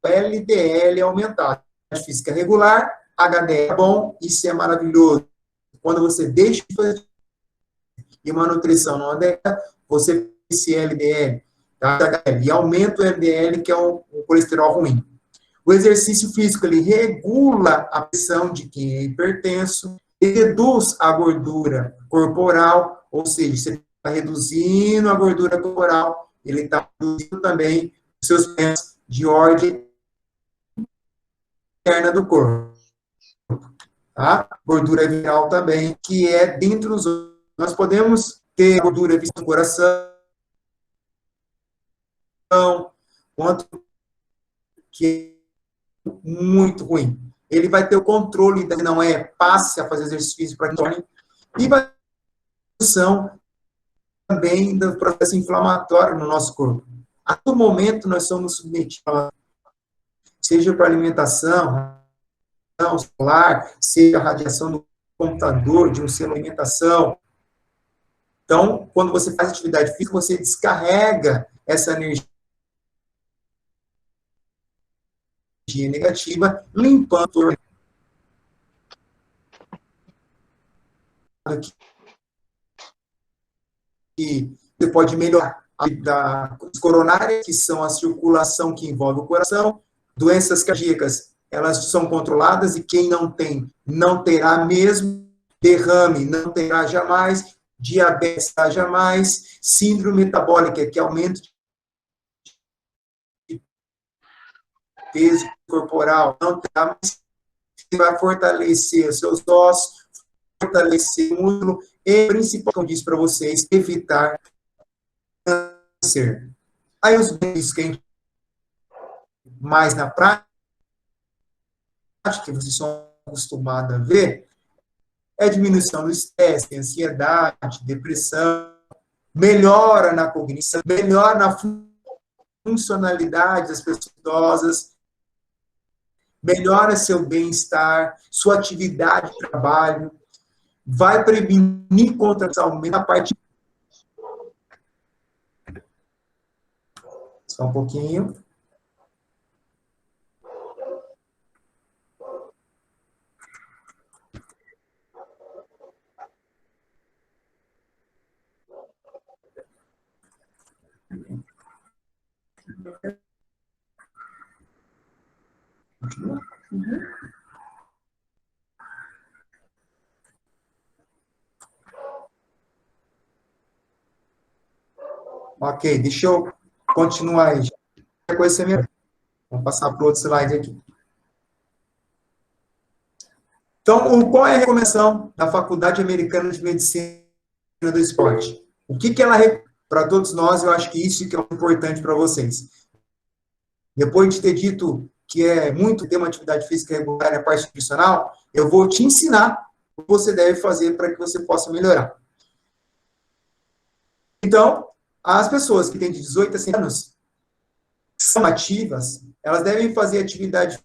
LDL aumentado. Física regular, HDL é bom, isso é maravilhoso. Quando você deixa de fazer e uma nutrição não adequada, você tem esse LDL, tá? E aumenta o LDL, que é o colesterol ruim. O exercício físico, ele regula a pressão de quem é hipertenso, reduz a gordura corporal, ou seja, você está reduzindo a gordura corporal ele está produzindo também os seus pensamentos de ordem interna do corpo. Tá? Gordura viral também, que é dentro dos outros. Nós podemos ter gordura visceral no coração, quanto que é muito ruim. Ele vai ter o controle, não é passe a fazer exercício físico para que e vai ter redução também do processo inflamatório no nosso corpo. A todo momento nós somos submetidos, seja para alimentação, solar, seja a radiação do computador, de um selo de alimentação. Então, quando você faz atividade física, você descarrega essa energia negativa, limpando que você pode melhorar as coronárias, que são a circulação que envolve o coração, doenças cardíacas, elas são controladas e quem não tem, não terá mesmo, derrame não terá jamais, diabetes jamais, síndrome metabólica, que é aumento de peso corporal, não terá mais, você vai fortalecer os seus ossos, fortalecer o músculo e, principalmente, como eu disse para vocês, evitar câncer. Aí os benefícios que a gente mais na prática, que vocês são acostumados a ver, é diminuição do estresse, ansiedade, depressão, melhora na cognição, melhora na funcionalidade das pessoas idosas, melhora seu bem-estar, sua atividade de trabalho, vai prevenir contra a parte. Só um pouquinho. Ok, deixa eu continuar aí. Vamos passar para o outro slide aqui. Então, qual é a recomendação da Faculdade Americana de Medicina do Esporte? O que ela recomenda para todos nós? Eu acho que isso que é importante para vocês. Depois de ter dito que é muito ter uma atividade física regular na parte nutricional, eu vou te ensinar o que você deve fazer para que você possa melhorar. Então, as pessoas que têm de 18 a 100 anos são ativas, elas devem fazer atividade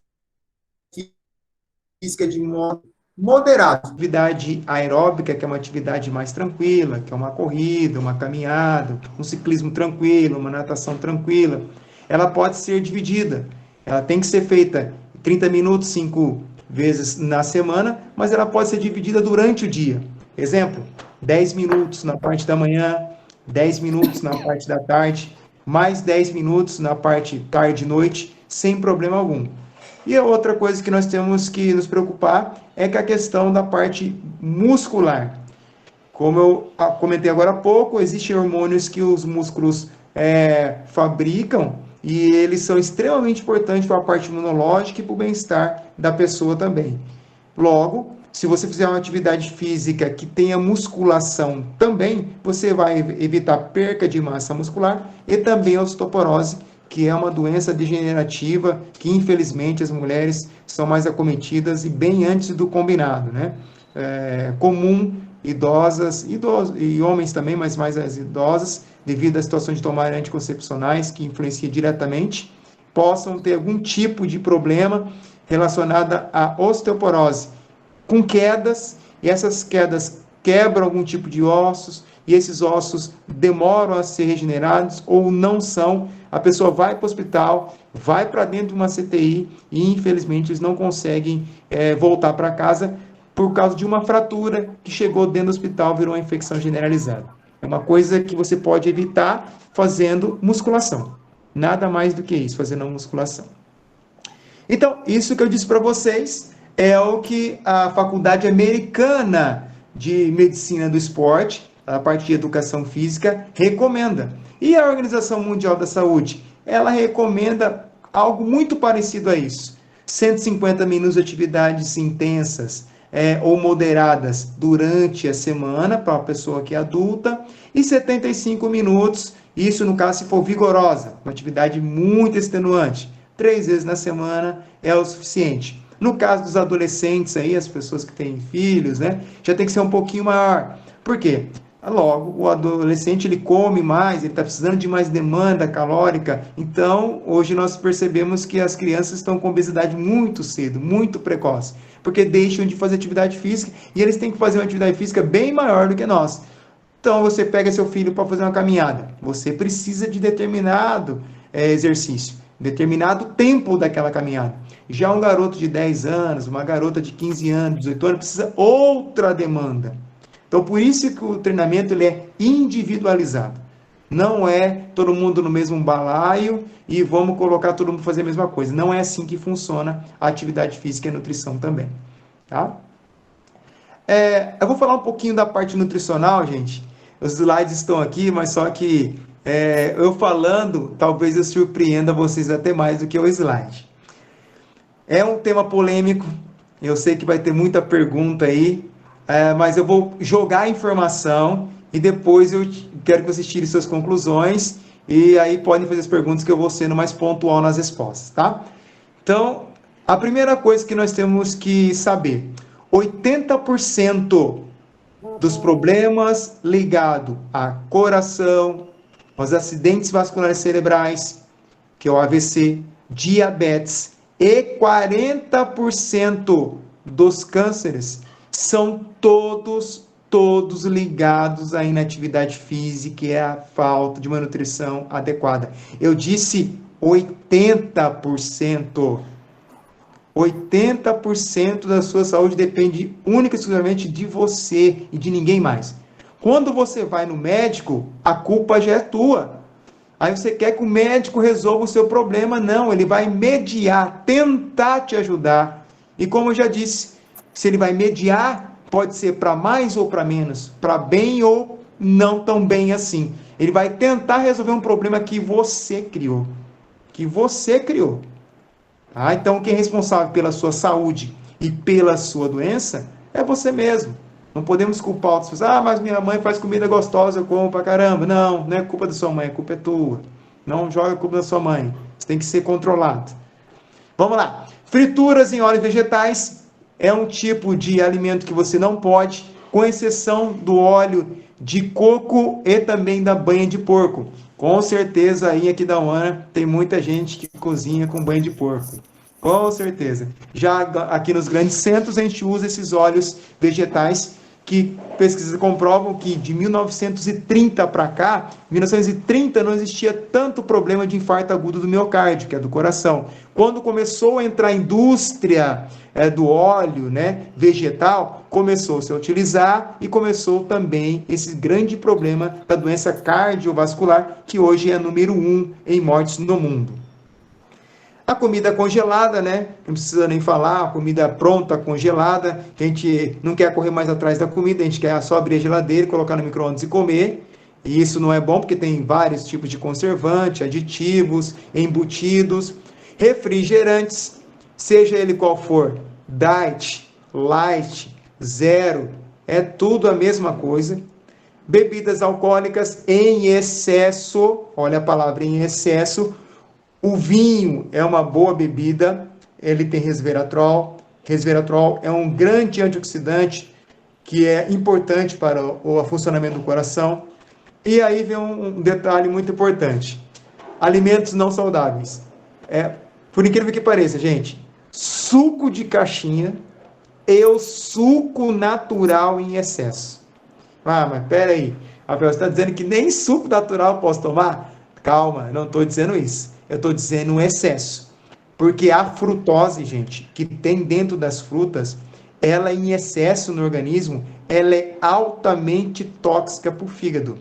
física de modo moderado. Atividade aeróbica, que é uma atividade mais tranquila, que é uma corrida, uma caminhada, um ciclismo tranquilo, uma natação tranquila, ela pode ser dividida. Ela tem que ser feita 30 minutos, 5 vezes na semana, mas ela pode ser dividida durante o dia. Exemplo, 10 minutos na parte da manhã, 10 minutos na parte da tarde, mais 10 minutos na parte tarde e noite, sem problema algum. E a outra coisa que nós temos que nos preocupar é com a questão da parte muscular. Como eu comentei agora há pouco, existem hormônios que os músculos fabricam e eles são extremamente importantes para a parte imunológica e para o bem-estar da pessoa também. Logo, se você fizer uma atividade física que tenha musculação também, você vai evitar perca de massa muscular e também a osteoporose, que é uma doença degenerativa que, infelizmente, as mulheres são mais acometidas e bem antes do combinado, né? É comum idosos e homens também, mas mais as idosas, devido à situação de tomar anticoncepcionais, que influencia diretamente, possam ter algum tipo de problema relacionado à osteoporose, com quedas, e essas quedas quebram algum tipo de ossos, e esses ossos demoram a ser regenerados ou não são. A pessoa vai para o hospital, vai para dentro de uma CTI e, infelizmente, eles não conseguem voltar para casa por causa de uma fratura que chegou dentro do hospital, virou uma infecção generalizada. É uma coisa que você pode evitar fazendo musculação. Nada mais do que isso, fazendo musculação. Então, isso que eu disse para vocês é o que a Faculdade Americana de Medicina do Esporte, a parte de Educação Física, recomenda. E a Organização Mundial da Saúde? Ela recomenda algo muito parecido a isso. 150 minutos de atividades intensas ou moderadas durante a semana para uma pessoa que é adulta e 75 minutos, isso no caso se for vigorosa, uma atividade muito extenuante. 3 vezes na semana é o suficiente. No caso dos adolescentes aí, as pessoas que têm filhos, né, já tem que ser um pouquinho maior. Por quê? Logo, o adolescente ele come mais, ele está precisando de mais demanda calórica. Então, hoje nós percebemos que as crianças estão com obesidade muito cedo, muito precoce, porque deixam de fazer atividade física e eles têm que fazer uma atividade física bem maior do que nós. Então, você pega seu filho para fazer uma caminhada, você precisa de determinado exercício, determinado tempo daquela caminhada. Já um garoto de 10 anos, uma garota de 15 anos, 18 anos, precisa outra demanda. Então, por isso que o treinamento ele é individualizado. Não é todo mundo no mesmo balaio e vamos colocar todo mundo fazer a mesma coisa. Não é assim que funciona a atividade física e a nutrição também. Tá? Eu vou falar um pouquinho da parte nutricional, gente. Os slides estão aqui, mas só que eu falando, talvez eu surpreenda vocês até mais do que o slide. É um tema polêmico, eu sei que vai ter muita pergunta aí, mas eu vou jogar a informação e depois eu quero que vocês tirem suas conclusões e aí podem fazer as perguntas que eu vou sendo mais pontual nas respostas, tá? Então, a primeira coisa que nós temos que saber, 80% dos problemas ligados a coração, aos acidentes vasculares cerebrais, que é o AVC, diabetes, e 40% dos cânceres são todos ligados à inatividade física e à falta de uma nutrição adequada. Eu disse 80%. 80% da sua saúde depende única e exclusivamente de você e de ninguém mais. Quando você vai no médico, a culpa já é tua. Aí você quer que o médico resolva o seu problema. Não, ele vai mediar, tentar te ajudar. E como eu já disse, se ele vai mediar, pode ser para mais ou para menos, para bem ou não tão bem assim. Ele vai tentar resolver um problema que você criou. Que você criou. Tá? Então, quem é responsável pela sua saúde e pela sua doença é você mesmo. Não podemos culpar outras pessoas. Mas minha mãe faz comida gostosa, eu como pra caramba. Não, não é culpa da sua mãe, a culpa é tua. Não joga a culpa da sua mãe. Você tem que ser controlado. Vamos lá. Frituras em óleos vegetais é um tipo de alimento que você não pode, com exceção do óleo de coco e também da banha de porco. Com certeza aí aqui da Aquidauana tem muita gente que cozinha com banha de porco. Com certeza. Já aqui nos grandes centros a gente usa esses óleos vegetais que pesquisas comprovam que de 1930 para cá, 1930 não existia tanto problema de infarto agudo do miocárdio, que é do coração. Quando começou a entrar a indústria do óleo, né, vegetal, começou-se a utilizar e começou também esse grande problema da doença cardiovascular, que hoje é número 1 em mortes no mundo. A comida congelada, né? Não precisa nem falar, a comida pronta, congelada, que a gente não quer correr mais atrás da comida, a gente quer só abrir a geladeira, colocar no micro-ondas e comer. E isso não é bom porque tem vários tipos de conservante, aditivos, embutidos, refrigerantes, seja ele qual for, diet, light, zero, é tudo a mesma coisa. Bebidas alcoólicas em excesso, olha a palavra em excesso. O vinho é uma boa bebida, ele tem resveratrol. Resveratrol é um grande antioxidante que é importante para o funcionamento do coração. E aí vem um detalhe muito importante. Alimentos não saudáveis. Por incrível que pareça, gente, suco de caixinha e o suco natural em excesso. Mas peraí, Rafael, você está dizendo que nem suco natural eu posso tomar? Calma, não estou dizendo isso. Eu estou dizendo um excesso. Porque a frutose, gente, que tem dentro das frutas, ela em excesso no organismo, ela é altamente tóxica para o fígado.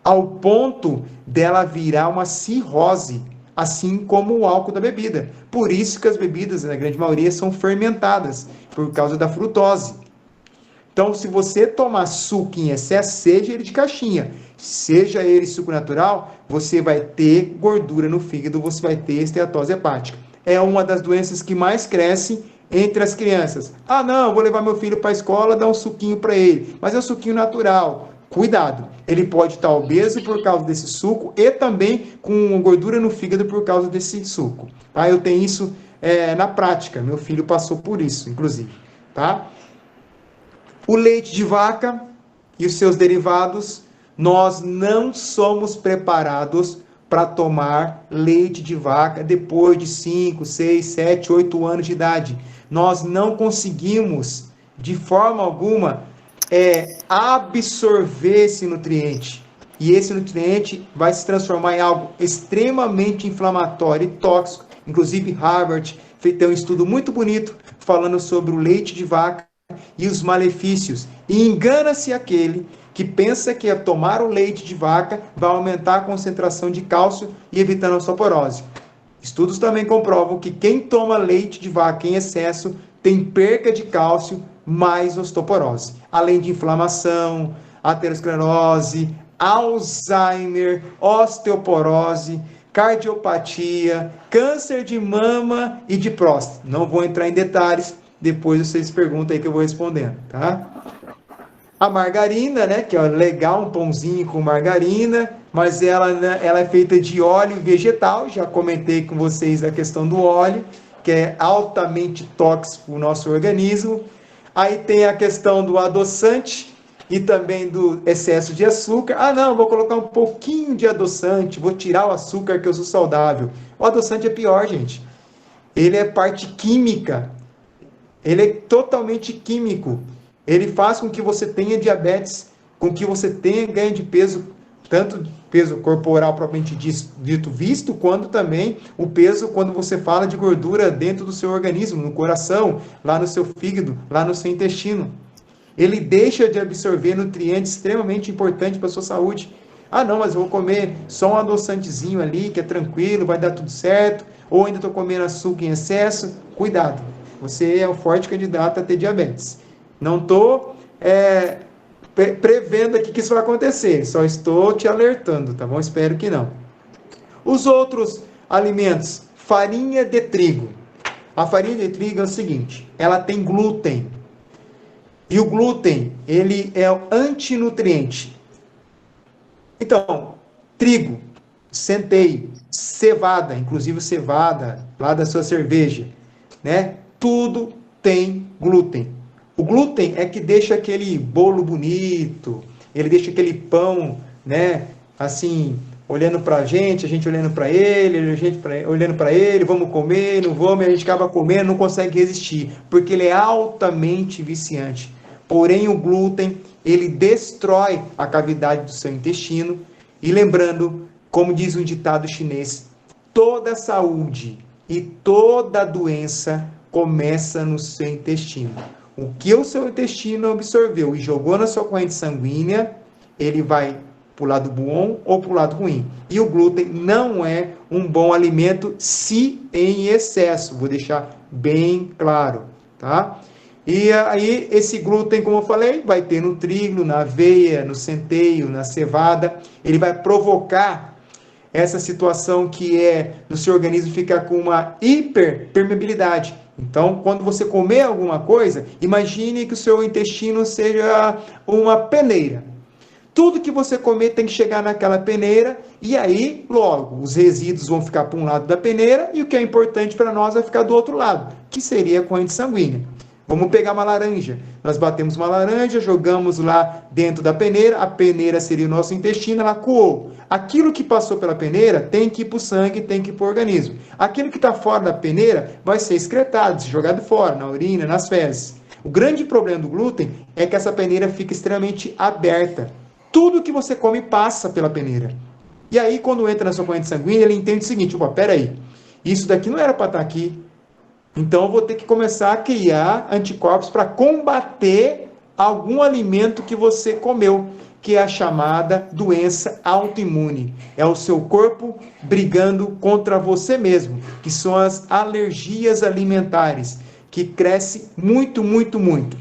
Ao ponto dela virar uma cirrose, assim como o álcool da bebida. Por isso que as bebidas, na grande maioria, são fermentadas, por causa da frutose. Então, se você tomar suco em excesso, seja ele de caixinha, seja ele suco natural, você vai ter gordura no fígado, você vai ter esteatose hepática. É uma das doenças que mais cresce entre as crianças. Ah, não, vou levar meu filho para a escola, dar um suquinho para ele, mas é um suquinho natural. Cuidado, ele pode estar obeso por causa desse suco e também com gordura no fígado por causa desse suco. Tá? Eu tenho isso na prática, meu filho passou por isso, inclusive. Tá? O leite de vaca e os seus derivados, nós não somos preparados para tomar leite de vaca depois de 5, 6, 7, 8 anos de idade. Nós não conseguimos, de forma alguma, absorver esse nutriente. E esse nutriente vai se transformar em algo extremamente inflamatório e tóxico. Inclusive, Harvard fez um estudo muito bonito falando sobre o leite de vaca e os malefícios. E engana-se aquele que pensa que tomar o leite de vaca vai aumentar a concentração de cálcio e evitando a osteoporose. Estudos também comprovam que quem toma leite de vaca em excesso tem perca de cálcio mais osteoporose, além de inflamação, aterosclerose, Alzheimer, osteoporose, cardiopatia, câncer de mama e de próstata. Não vou entrar em detalhes, depois vocês perguntam aí que eu vou respondendo, tá? A margarina, né, que é legal, um pãozinho com margarina, mas ela é feita de óleo vegetal, já comentei com vocês a questão do óleo, que é altamente tóxico para o nosso organismo. Aí tem a questão do adoçante e também do excesso de açúcar. Ah, não, vou colocar um pouquinho de adoçante, vou tirar o açúcar que eu sou saudável. O adoçante é pior, gente. Ele é parte química. Ele é totalmente químico. Ele faz com que você tenha diabetes, com que você tenha ganho de peso, tanto peso corporal propriamente dito visto, quanto também o peso quando você fala de gordura dentro do seu organismo, no coração, lá no seu fígado, lá no seu intestino. Ele deixa de absorver nutrientes extremamente importantes para a sua saúde. Ah, não, mas eu vou comer só um adoçantezinho ali, que é tranquilo, vai dar tudo certo, ou ainda estou comendo açúcar em excesso. Cuidado, você é um forte candidato a ter diabetes. Não estou prevendo aqui que isso vai acontecer, só estou te alertando, tá bom? Espero que não. Os outros alimentos, farinha de trigo. A farinha de trigo é o seguinte, ela tem glúten. E o glúten, ele é o antinutriente. Então, trigo, centeio, cevada, inclusive cevada, lá da sua cerveja, né? Tudo tem glúten. O glúten é que deixa aquele bolo bonito, ele deixa aquele pão, né, assim, olhando para a gente olhando para ele, a gente olhando para ele, vamos comer, não vamos, e a gente acaba comendo, não consegue resistir, porque ele é altamente viciante. Porém, o glúten, ele destrói a cavidade do seu intestino, e lembrando, como diz um ditado chinês, toda saúde e toda doença começa no seu intestino. O que o seu intestino absorveu e jogou na sua corrente sanguínea, ele vai para o lado bom ou para o lado ruim. E o glúten não é um bom alimento se em excesso. Vou deixar bem claro, tá? E aí, esse glúten, como eu falei, vai ter no trigo, na aveia, no centeio, na cevada. Ele vai provocar essa situação que é no seu organismo ficar com uma hiperpermeabilidade. Então, quando você comer alguma coisa, imagine que o seu intestino seja uma peneira. Tudo que você comer tem que chegar naquela peneira, e aí, logo, os resíduos vão ficar para um lado da peneira, e o que é importante para nós vai ficar do outro lado, que seria a corrente sanguínea. Vamos pegar uma laranja. Nós batemos uma laranja, jogamos lá dentro da peneira, a peneira seria o nosso intestino, ela coou. Aquilo que passou pela peneira tem que ir para o sangue, tem que ir para o organismo. Aquilo que está fora da peneira vai ser excretado, jogado fora, na urina, nas fezes. O grande problema do glúten é que essa peneira fica extremamente aberta. Tudo que você come passa pela peneira. E aí, quando entra na sua corrente sanguínea, ele entende o seguinte, opa, peraí, isso daqui não era para estar aqui. Então, eu vou ter que começar a criar anticorpos para combater algum alimento que você comeu, que é a chamada doença autoimune. É o seu corpo brigando contra você mesmo, que são as alergias alimentares, que cresce muito, muito, muito.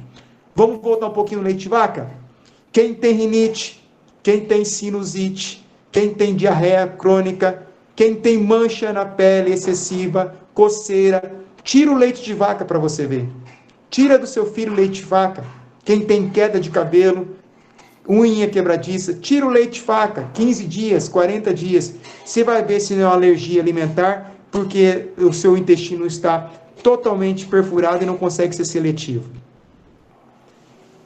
Vamos voltar um pouquinho no leite de vaca? Quem tem rinite, quem tem sinusite, quem tem diarreia crônica, quem tem mancha na pele excessiva, coceira. Tira o leite de vaca para você ver. Tira do seu filho leite de vaca. Quem tem queda de cabelo, unha quebradiça, tira o leite de vaca, 15 dias, 40 dias. Você vai ver se não é uma alergia alimentar, porque o seu intestino está totalmente perfurado e não consegue ser seletivo.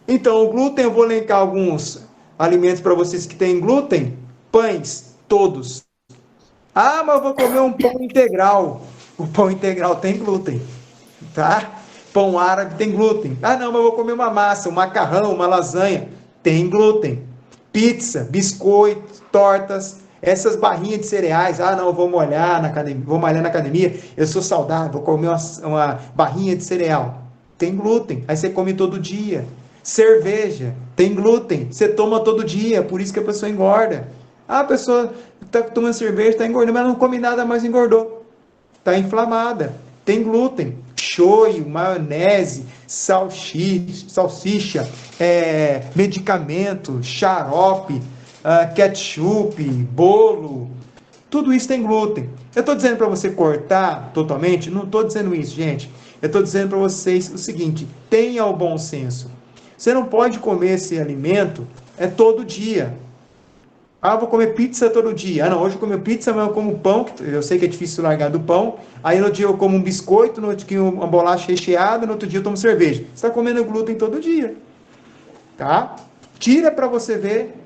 Então, o glúten, eu vou elencar alguns alimentos para vocês que têm glúten. Pães, todos. Ah, mas eu vou comer um pão integral. O pão integral tem glúten, tá? Pão árabe tem glúten. Ah, não, mas eu vou comer uma massa, um macarrão, uma lasanha. Tem glúten. Pizza, biscoito, tortas, essas barrinhas de cereais. Ah, não, eu vou molhar na academia, vou malhar na academia, eu sou saudável, vou comer uma barrinha de cereal. Tem glúten. Aí você come todo dia. Cerveja, tem glúten. Você toma todo dia, por isso que a pessoa engorda. Ah, a pessoa está tomando cerveja, está engordando, mas não come nada, mas engordou. Está inflamada. Tem glúten. Shoyu, maionese, salsicha, medicamento, xarope, ketchup, bolo. Tudo isso tem glúten. Eu estou dizendo para você cortar totalmente? Não estou dizendo isso, gente. Eu estou dizendo para vocês o seguinte: tenha o bom senso. Você não pode comer esse alimento todo dia. Ah, eu vou comer pizza todo dia. Ah, não, hoje eu como pizza, mas eu como pão, que eu sei que é difícil largar do pão. Aí no dia eu como um biscoito, no outro dia uma bolacha recheada, no outro dia eu tomo cerveja. Você está comendo glúten todo dia, tá? Tira para você ver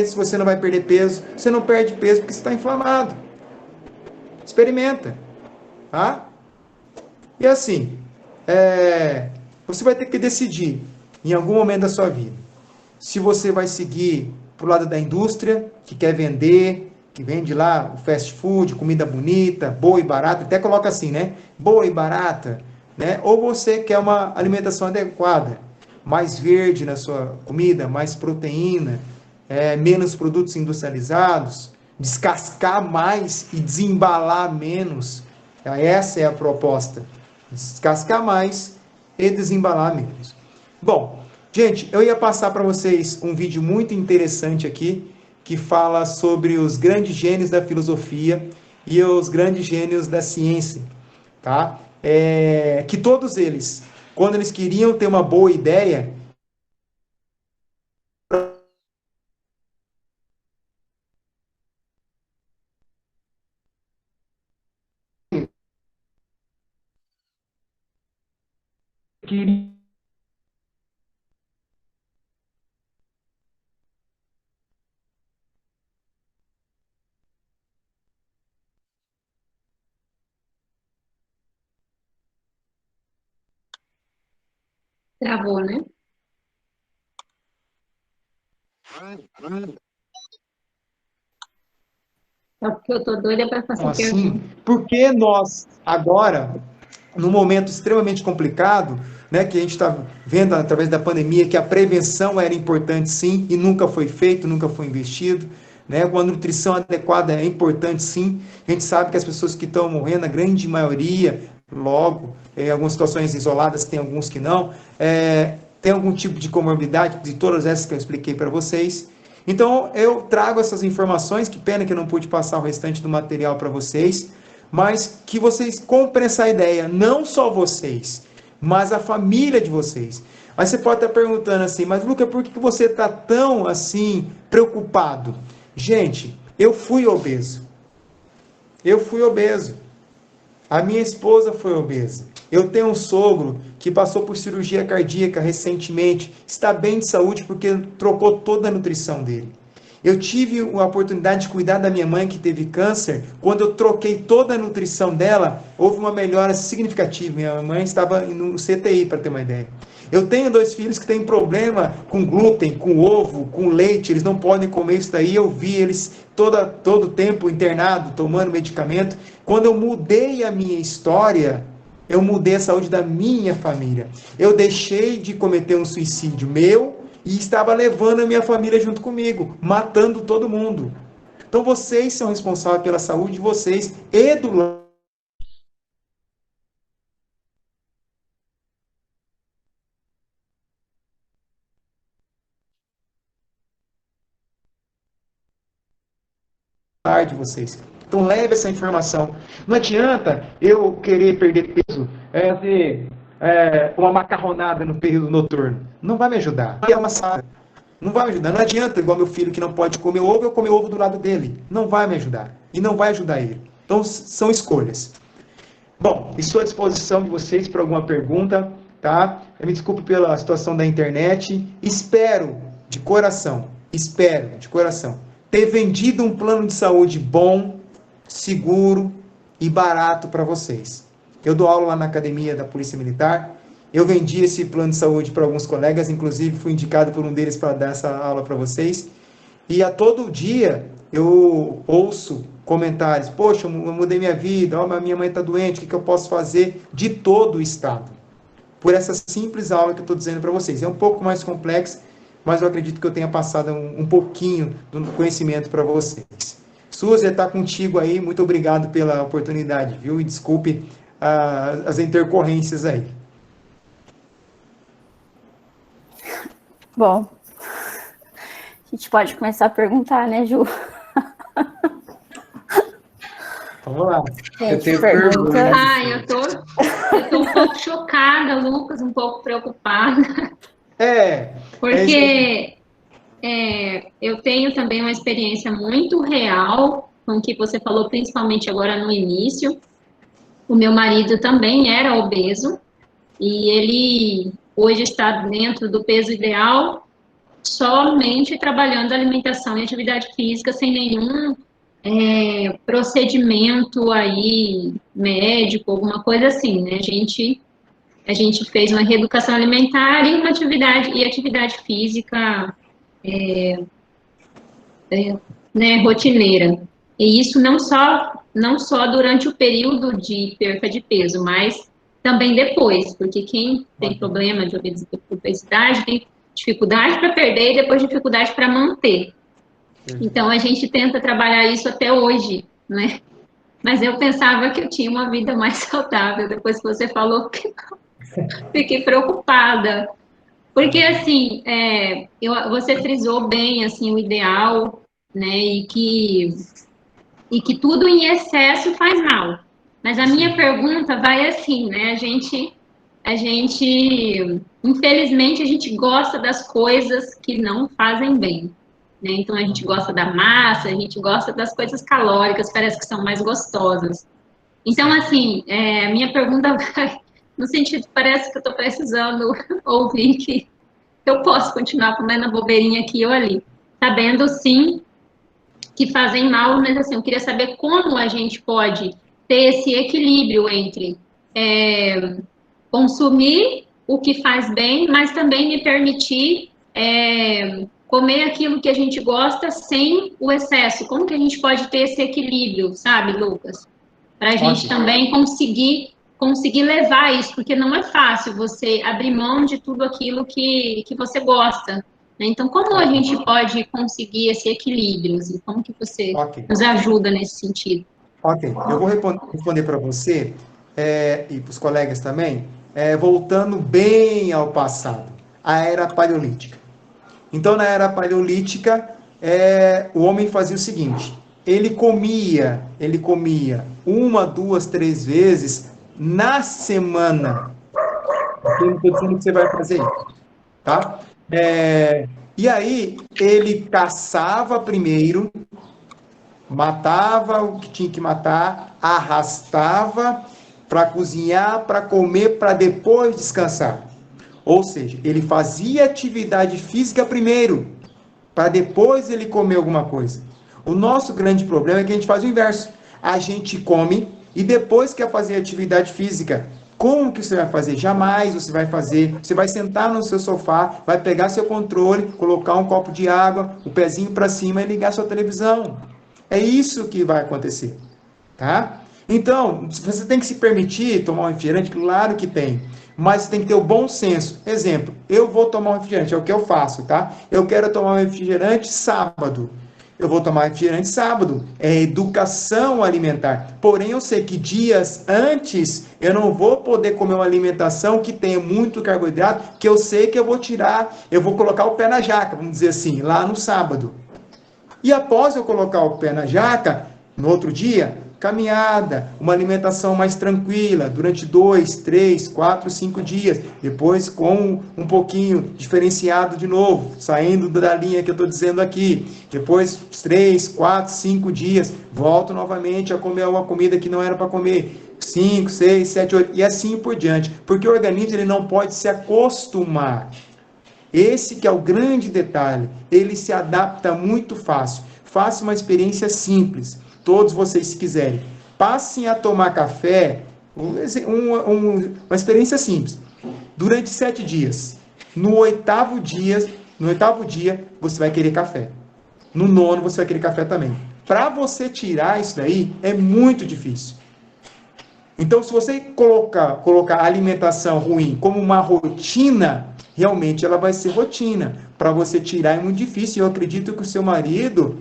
se você não vai perder peso. Você não perde peso porque você está inflamado. Experimenta, tá? E assim, você vai ter que decidir em algum momento da sua vida se você vai seguir para o lado da indústria, que quer vender, que vende lá o fast food, comida bonita, boa e barata, até coloca assim, né? Boa e barata, né? Ou você quer uma alimentação adequada, mais verde na sua comida, mais proteína, menos produtos industrializados, descascar mais e desembalar menos. Essa é a proposta. Descascar mais e desembalar menos. Bom, gente, eu ia passar para vocês um vídeo muito interessante aqui, que fala sobre os grandes gênios da filosofia e os grandes gênios da ciência, tá? Que todos eles, quando eles queriam ter uma boa ideia, queriam. Travou, né? Só porque eu tô doida para fazer Assim, pergunta. porque nós agora, num momento extremamente complicado, né, que a gente está vendo através da pandemia que a prevenção era importante sim e nunca foi feito, nunca foi investido, né, uma nutrição adequada é importante sim. A gente sabe que as pessoas que estão morrendo, a grande maioria, logo, em algumas situações isoladas, tem alguns que não, tem algum tipo de comorbidade, de todas essas que eu expliquei para vocês. Então, eu trago essas informações, que pena que eu não pude passar o restante do material para vocês, mas que vocês comprem essa ideia, não só vocês, mas a família de vocês. Aí você pode estar perguntando assim, mas Luca, por que você está tão assim preocupado? Gente, eu fui obeso. Eu fui obeso. A minha esposa foi obesa. Eu tenho um sogro que passou por cirurgia cardíaca recentemente, está bem de saúde porque trocou toda a nutrição dele. Eu tive a oportunidade de cuidar da minha mãe que teve câncer. Quando eu troquei toda a nutrição dela, houve uma melhora significativa. Minha mãe estava no CTI, para ter uma ideia. Eu tenho dois filhos que têm problema com glúten, com ovo, com leite, eles não podem comer isso daí. Eu vi eles todo tempo internado, tomando medicamento. Quando eu mudei a minha história, eu mudei a saúde da minha família. Eu deixei de cometer um suicídio meu e estava levando a minha família junto comigo, matando todo mundo. Então vocês são responsáveis pela saúde de vocês e do de vocês. Então, leve essa informação. Não adianta eu querer perder peso, fazer uma macarronada no período noturno. Não vai me ajudar. É uma salada. Não vai me ajudar. Não adianta, igual meu filho que não pode comer ovo, eu comer ovo do lado dele. Não vai me ajudar. E não vai ajudar ele. Então, são escolhas. Bom, estou à disposição de vocês para alguma pergunta, tá? Eu me desculpe pela situação da internet. Espero, de coração, ter vendido um plano de saúde bom, seguro e barato para vocês. Eu dou aula lá na academia da Polícia Militar. Eu vendi esse plano de saúde para alguns colegas, inclusive fui indicado por um deles para dar essa aula para vocês. E a todo dia eu ouço comentários: poxa, eu mudei minha vida, minha mãe está doente, o que eu posso fazer? De todo o estado. Por essa simples aula que eu estou dizendo para vocês. É um pouco mais complexo, mas eu acredito que eu tenha passado um pouquinho do conhecimento para vocês. Suzy, está contigo aí, muito obrigado pela oportunidade, viu? E desculpe as intercorrências aí. Bom, a gente pode começar a perguntar, né, Ju? Vamos lá. Eu tenho perguntas. Eu tô um pouco chocada, Lucas, um pouco preocupada. Porque eu tenho também uma experiência muito real com o que você falou, principalmente agora no início. O meu marido também era obeso e ele hoje está dentro do peso ideal, somente trabalhando alimentação e atividade física, sem nenhum procedimento aí médico, alguma coisa assim, né? A gente fez uma reeducação alimentar e uma atividade física né, rotineira. E isso não só durante o período de perca de peso, mas também depois, porque quem tem problema de obesidade tem dificuldade para perder e depois dificuldade para manter. Então, a gente tenta trabalhar isso até hoje, né? Mas eu pensava que eu tinha uma vida mais saudável, depois que você falou que não. Fiquei preocupada. Porque, assim, você frisou bem, assim, o ideal, né? E que tudo em excesso faz mal. Mas a minha pergunta vai assim, né? Infelizmente, a gente gosta das coisas que não fazem bem. Né? Então, a gente gosta da massa, a gente gosta das coisas calóricas, parece que são mais gostosas. Então, assim, minha pergunta vai no sentido, parece que eu estou precisando ouvir que eu posso continuar comendo a bobeirinha aqui ou ali, sabendo, sim, que fazem mal, mas, assim, eu queria saber como a gente pode ter esse equilíbrio entre consumir o que faz bem, mas também me permitir comer aquilo que a gente gosta sem o excesso. Como que a gente pode ter esse equilíbrio, sabe, Lucas? Para a gente também conseguir levar isso, porque não é fácil você abrir mão de tudo aquilo que você gosta. Né? Então, como a gente pode conseguir esse equilíbrio? Assim, como que você nos ajuda nesse sentido? Eu vou responder para você e para os colegas também, voltando bem ao passado, a Era Paleolítica. Então, na Era Paleolítica, o homem fazia o seguinte: ele comia 1, 2, 3 vezes na semana. Eu não estou dizendo que você vai fazer isso, tá? E aí, ele caçava primeiro, matava o que tinha que matar, arrastava para cozinhar, para comer, para depois descansar. Ou seja, ele fazia atividade física primeiro, para depois ele comer alguma coisa. O nosso grande problema é que a gente faz o inverso. A gente come e depois quer fazer atividade física. Como que você vai fazer? Jamais você vai fazer. Você vai sentar no seu sofá, vai pegar seu controle, colocar um copo de água, o pezinho para cima e ligar sua televisão. É isso que vai acontecer, tá? Então, você tem que se permitir tomar um refrigerante? Claro que tem. Mas tem que ter o bom senso. Exemplo, eu vou tomar um refrigerante, é o que eu faço, tá? Eu quero tomar um refrigerante sábado. Eu vou tomar refrigerante sábado. É educação alimentar. Porém, eu sei que dias antes eu não vou poder comer uma alimentação que tenha muito carboidrato, que eu sei que eu vou colocar o pé na jaca, vamos dizer assim, lá no sábado. E após eu colocar o pé na jaca, no outro dia, caminhada, uma alimentação mais tranquila, durante 2, 3, 4, 5 dias. Depois com um pouquinho diferenciado de novo, saindo da linha que eu estou dizendo aqui. Depois 3, 4, 5 dias, volto novamente a comer uma comida que não era para comer. 5, 6, 7, 8, e assim por diante. Porque o organismo ele não pode se acostumar. Esse que é o grande detalhe. Ele se adapta muito fácil. Faça uma experiência simples. Todos vocês, se quiserem, passem a tomar café, uma experiência simples, durante 7 dias. No oitavo dia, você vai querer café. No nono, você vai querer café também. Para você tirar isso daí, é muito difícil. Então, se você colocar a alimentação ruim como uma rotina, realmente ela vai ser rotina. Para você tirar é muito difícil. Eu acredito que o seu marido,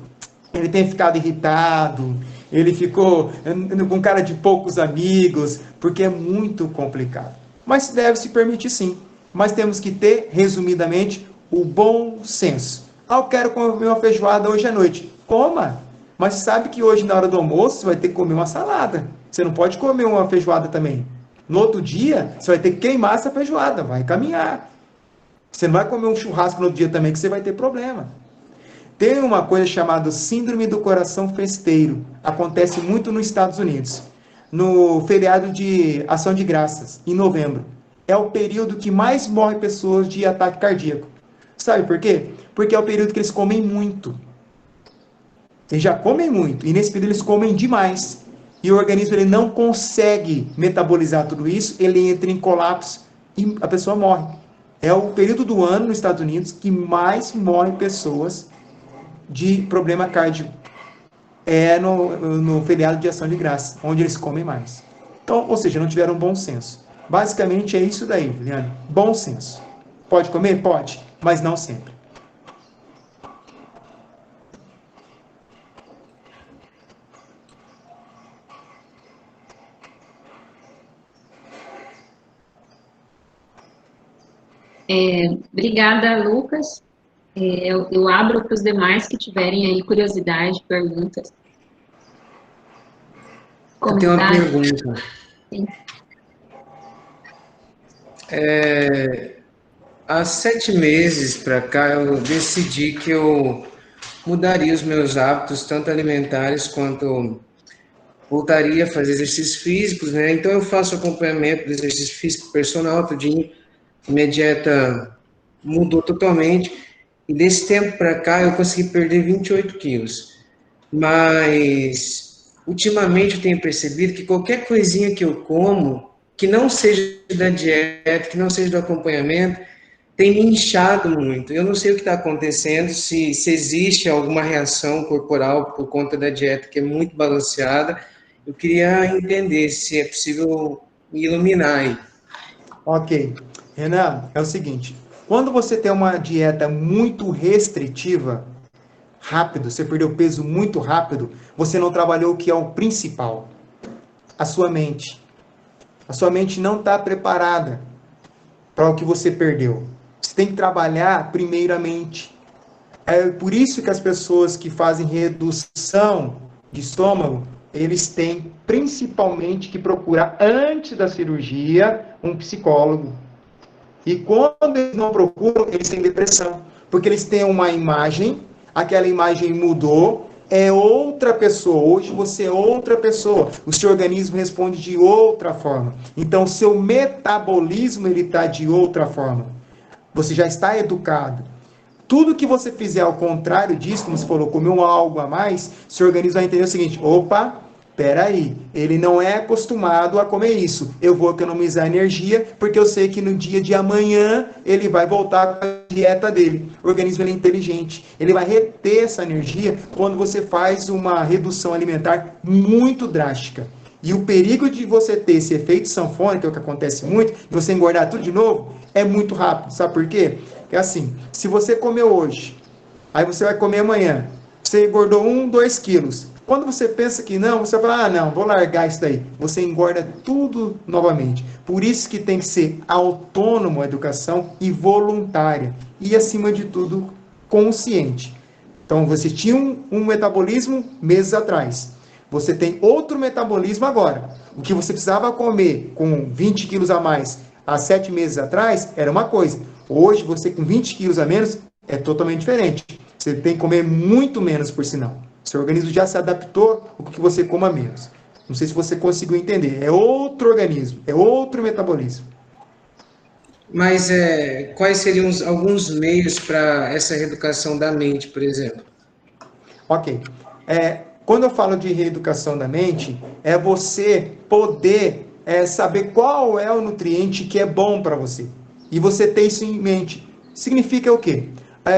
ele tem ficado irritado, ele ficou com cara de poucos amigos, porque é muito complicado. Mas deve se permitir sim. Mas temos que ter, resumidamente, o bom senso. Eu quero comer uma feijoada hoje à noite. Coma! Mas sabe que hoje, na hora do almoço, você vai ter que comer uma salada. Você não pode comer uma feijoada também. No outro dia, você vai ter que queimar essa feijoada, vai caminhar. Você não vai comer um churrasco no outro dia também, que você vai ter problema. Tem uma coisa chamada síndrome do coração festeiro. Acontece muito nos Estados Unidos. No feriado de Ação de Graças, em novembro. É o período que mais morre pessoas de ataque cardíaco. Sabe por quê? Porque é o período que eles comem muito. Eles já comem muito. E nesse período eles comem demais. E o organismo ele não consegue metabolizar tudo isso. Ele entra em colapso e a pessoa morre. É o período do ano nos Estados Unidos que mais morre pessoas de problema cardíaco. É no feriado de Ação de Graça, onde eles comem mais. Então, ou seja, não tiveram bom senso. Basicamente é isso daí, Leandro. Bom senso. Pode comer? Pode, mas não sempre. Obrigada, Lucas. Eu abro para os demais que tiverem aí curiosidade, perguntas. Eu tenho uma pergunta. Sim. Há 7 meses para cá, eu decidi que eu mudaria os meus hábitos, tanto alimentares quanto voltaria a fazer exercícios físicos, né? Então, eu faço acompanhamento do exercício físico personal, tudinho. Minha dieta mudou totalmente. E desse tempo para cá, eu consegui perder 28 quilos. Mas, ultimamente, eu tenho percebido que qualquer coisinha que eu como, que não seja da dieta, que não seja do acompanhamento, tem me inchado muito. Eu não sei o que está acontecendo, se existe alguma reação corporal por conta da dieta, que é muito balanceada. Eu queria entender se é possível me iluminar aí. Ok. Renan, é o seguinte. Quando você tem uma dieta muito restritiva, rápido, você perdeu peso muito rápido, você não trabalhou o que é o principal. A sua mente. A sua mente não está preparada para o que você perdeu. Você tem que trabalhar primeiramente. É por isso que as pessoas que fazem redução de estômago, eles têm principalmente que procurar, antes da cirurgia, um psicólogo. E quando eles não procuram, eles têm depressão. Porque eles têm uma imagem, aquela imagem mudou, é outra pessoa. Hoje você é outra pessoa. O seu organismo responde de outra forma. Então, o seu metabolismo ele está de outra forma. Você já está educado. Tudo que você fizer ao contrário disso, como você falou, comer algo a mais, seu organismo vai entender o seguinte: opa, peraí, ele não é acostumado a comer isso. Eu vou economizar energia, porque eu sei que no dia de amanhã ele vai voltar com a dieta dele. O organismo ele é inteligente. Ele vai reter essa energia quando você faz uma redução alimentar muito drástica. E o perigo de você ter esse efeito sanfona, que é o que acontece muito, de você engordar tudo de novo, é muito rápido. Sabe por quê? É assim, se você comeu hoje, aí você vai comer amanhã, você engordou 2 quilos. Quando você pensa que não, você fala, não, vou largar isso daí. Você engorda tudo novamente. Por isso que tem que ser autônomo a educação e voluntária. E, acima de tudo, consciente. Então, você tinha um metabolismo meses atrás. Você tem outro metabolismo agora. O que você precisava comer com 20 quilos a mais há 7 meses atrás era uma coisa. Hoje, você com 20 quilos a menos é totalmente diferente. Você tem que comer muito menos, por sinal. Seu organismo já se adaptou ao que você coma menos. Não sei se você conseguiu entender. É outro organismo, é outro metabolismo. Mas quais seriam alguns meios para essa reeducação da mente, por exemplo? Ok. Quando eu falo de reeducação da mente, é você poder saber qual é o nutriente que é bom para você. E você ter isso em mente. Significa o quê?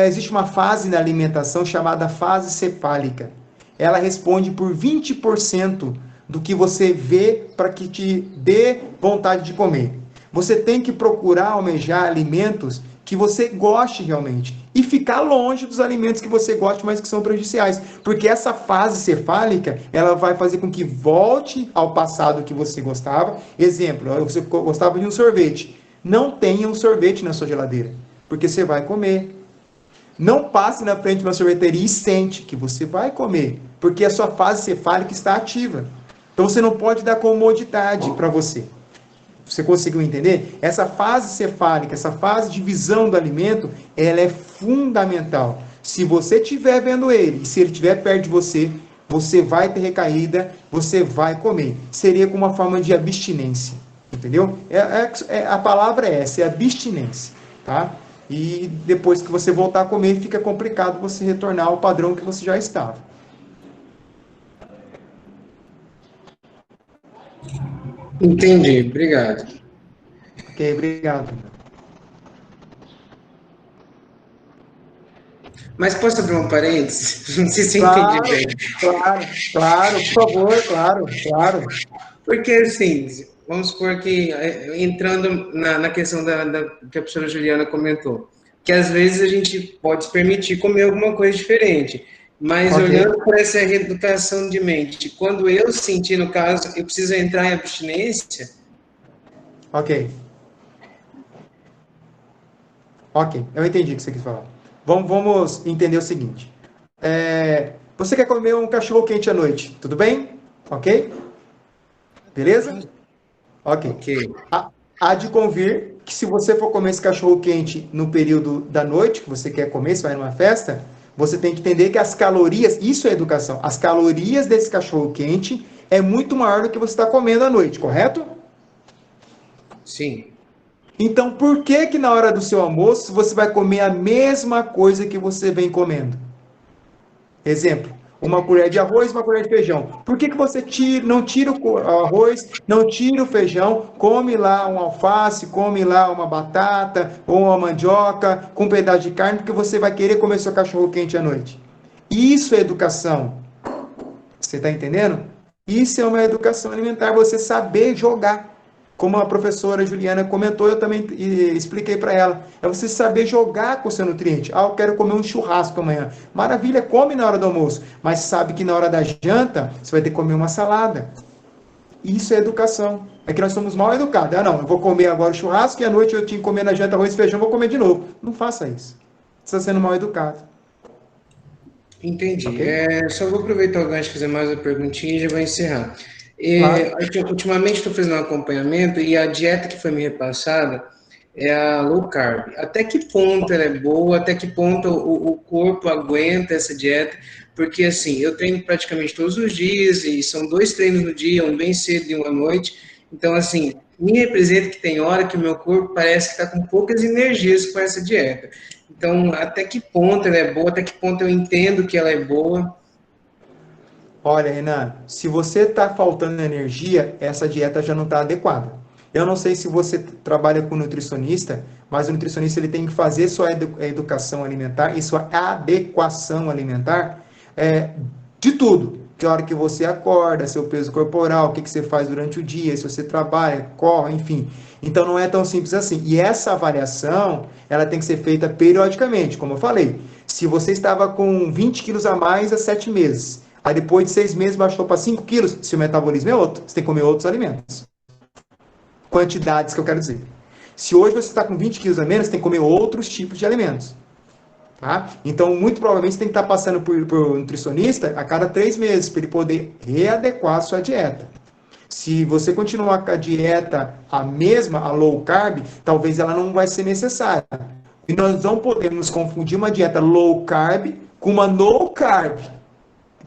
Existe uma fase na alimentação chamada fase cefálica. Ela responde por 20% do que você vê para que te dê vontade de comer. Você tem que procurar almejar alimentos que você goste realmente e ficar longe dos alimentos que você gosta, mas que são prejudiciais, porque essa fase cefálica, ela vai fazer com que volte ao passado que você gostava. Exemplo, você gostava de um sorvete. Não tenha um sorvete na sua geladeira, porque você vai comer. Não passe na frente de uma sorveteria e sente que você vai comer, porque a sua fase cefálica está ativa. Então você não pode dar comodidade para você. Você conseguiu entender? Essa fase cefálica, essa fase de visão do alimento, ela é fundamental. Se você estiver vendo ele, e se ele estiver perto de você, você vai ter recaída, você vai comer. Seria como uma forma de abstinência, entendeu? A palavra é essa, é abstinência, tá? E depois que você voltar a comer, fica complicado você retornar ao padrão que você já estava. Entendi, obrigado. Ok, obrigado. Mas posso abrir um parênteses? Não sei se eu Claro, entendi bem. claro, por favor, claro. Porque, assim, vamos supor que, entrando na questão que a professora Juliana comentou, que às vezes a gente pode se permitir comer alguma coisa diferente, mas Ok. olhando para essa reeducação de mente, quando eu sentir, no caso, eu preciso entrar em abstinência. Ok, eu entendi o que você quis falar. Vamos entender o seguinte. Você quer comer um cachorro quente à noite, tudo bem? Ok? Beleza? Ok. Ok. Há de convir que se você for comer esse cachorro quente no período da noite, que você quer comer, você vai numa festa, você tem que entender que as calorias, isso é educação, as calorias desse cachorro quente é muito maior do que você está comendo à noite, correto? Sim. Então, por que que na hora do seu almoço você vai comer a mesma coisa que você vem comendo? Exemplo, uma colher de arroz, uma colher de feijão. Por que que você não tira o arroz, não tira o feijão, come lá um alface, come lá uma batata ou uma mandioca com um pedaço de carne, porque você vai querer comer seu cachorro quente à noite? Isso é educação. Você está entendendo? Isso é uma educação alimentar, você saber jogar. Como a professora Juliana comentou, eu também expliquei para ela. É você saber jogar com o seu nutriente. Eu quero comer um churrasco amanhã. Maravilha, come na hora do almoço. Mas sabe que na hora da janta, você vai ter que comer uma salada. Isso é educação. É que nós somos mal educados. Não, eu vou comer agora o churrasco e à noite eu tinha que comer na janta arroz e feijão, vou comer de novo. Não faça isso. Você está sendo mal educado. Entendi. Okay? Só vou aproveitar o gancho e fazer mais uma perguntinha e já vou encerrar. Claro. Ultimamente estou fazendo um acompanhamento e a dieta que foi me repassada é a low carb. Até que ponto ela é boa? Até que ponto o corpo aguenta essa dieta? Porque, assim, eu treino praticamente todos os dias e são 2 treinos no dia, um bem cedo e um à noite. Então, assim, me representa que tem hora que o meu corpo parece que está com poucas energias com essa dieta. Então, até que ponto ela é boa, até que ponto eu entendo que ela é boa. Olha, Renan, se você está faltando energia, essa dieta já não está adequada. Eu não sei se você trabalha com nutricionista, mas o nutricionista ele tem que fazer sua educação alimentar e sua adequação alimentar de tudo. Que hora que você acorda, seu peso corporal, o que você faz durante o dia, se você trabalha, corre, enfim. Então não é tão simples assim. E essa avaliação, ela tem que ser feita periodicamente, como eu falei. Se você estava com 20 quilos a mais há 7 meses, aí depois de 6 meses baixou para 5 quilos, seu metabolismo é outro. Você tem que comer outros alimentos. Quantidades que eu quero dizer. Se hoje você está com 20 quilos a menos, você tem que comer outros tipos de alimentos. Tá? Então, muito provavelmente, você tem que estar passando por nutricionista a cada 3 meses, para ele poder readequar a sua dieta. Se você continuar com a dieta a mesma, a low carb, talvez ela não vai ser necessária. E nós não podemos confundir uma dieta low carb com uma no carb,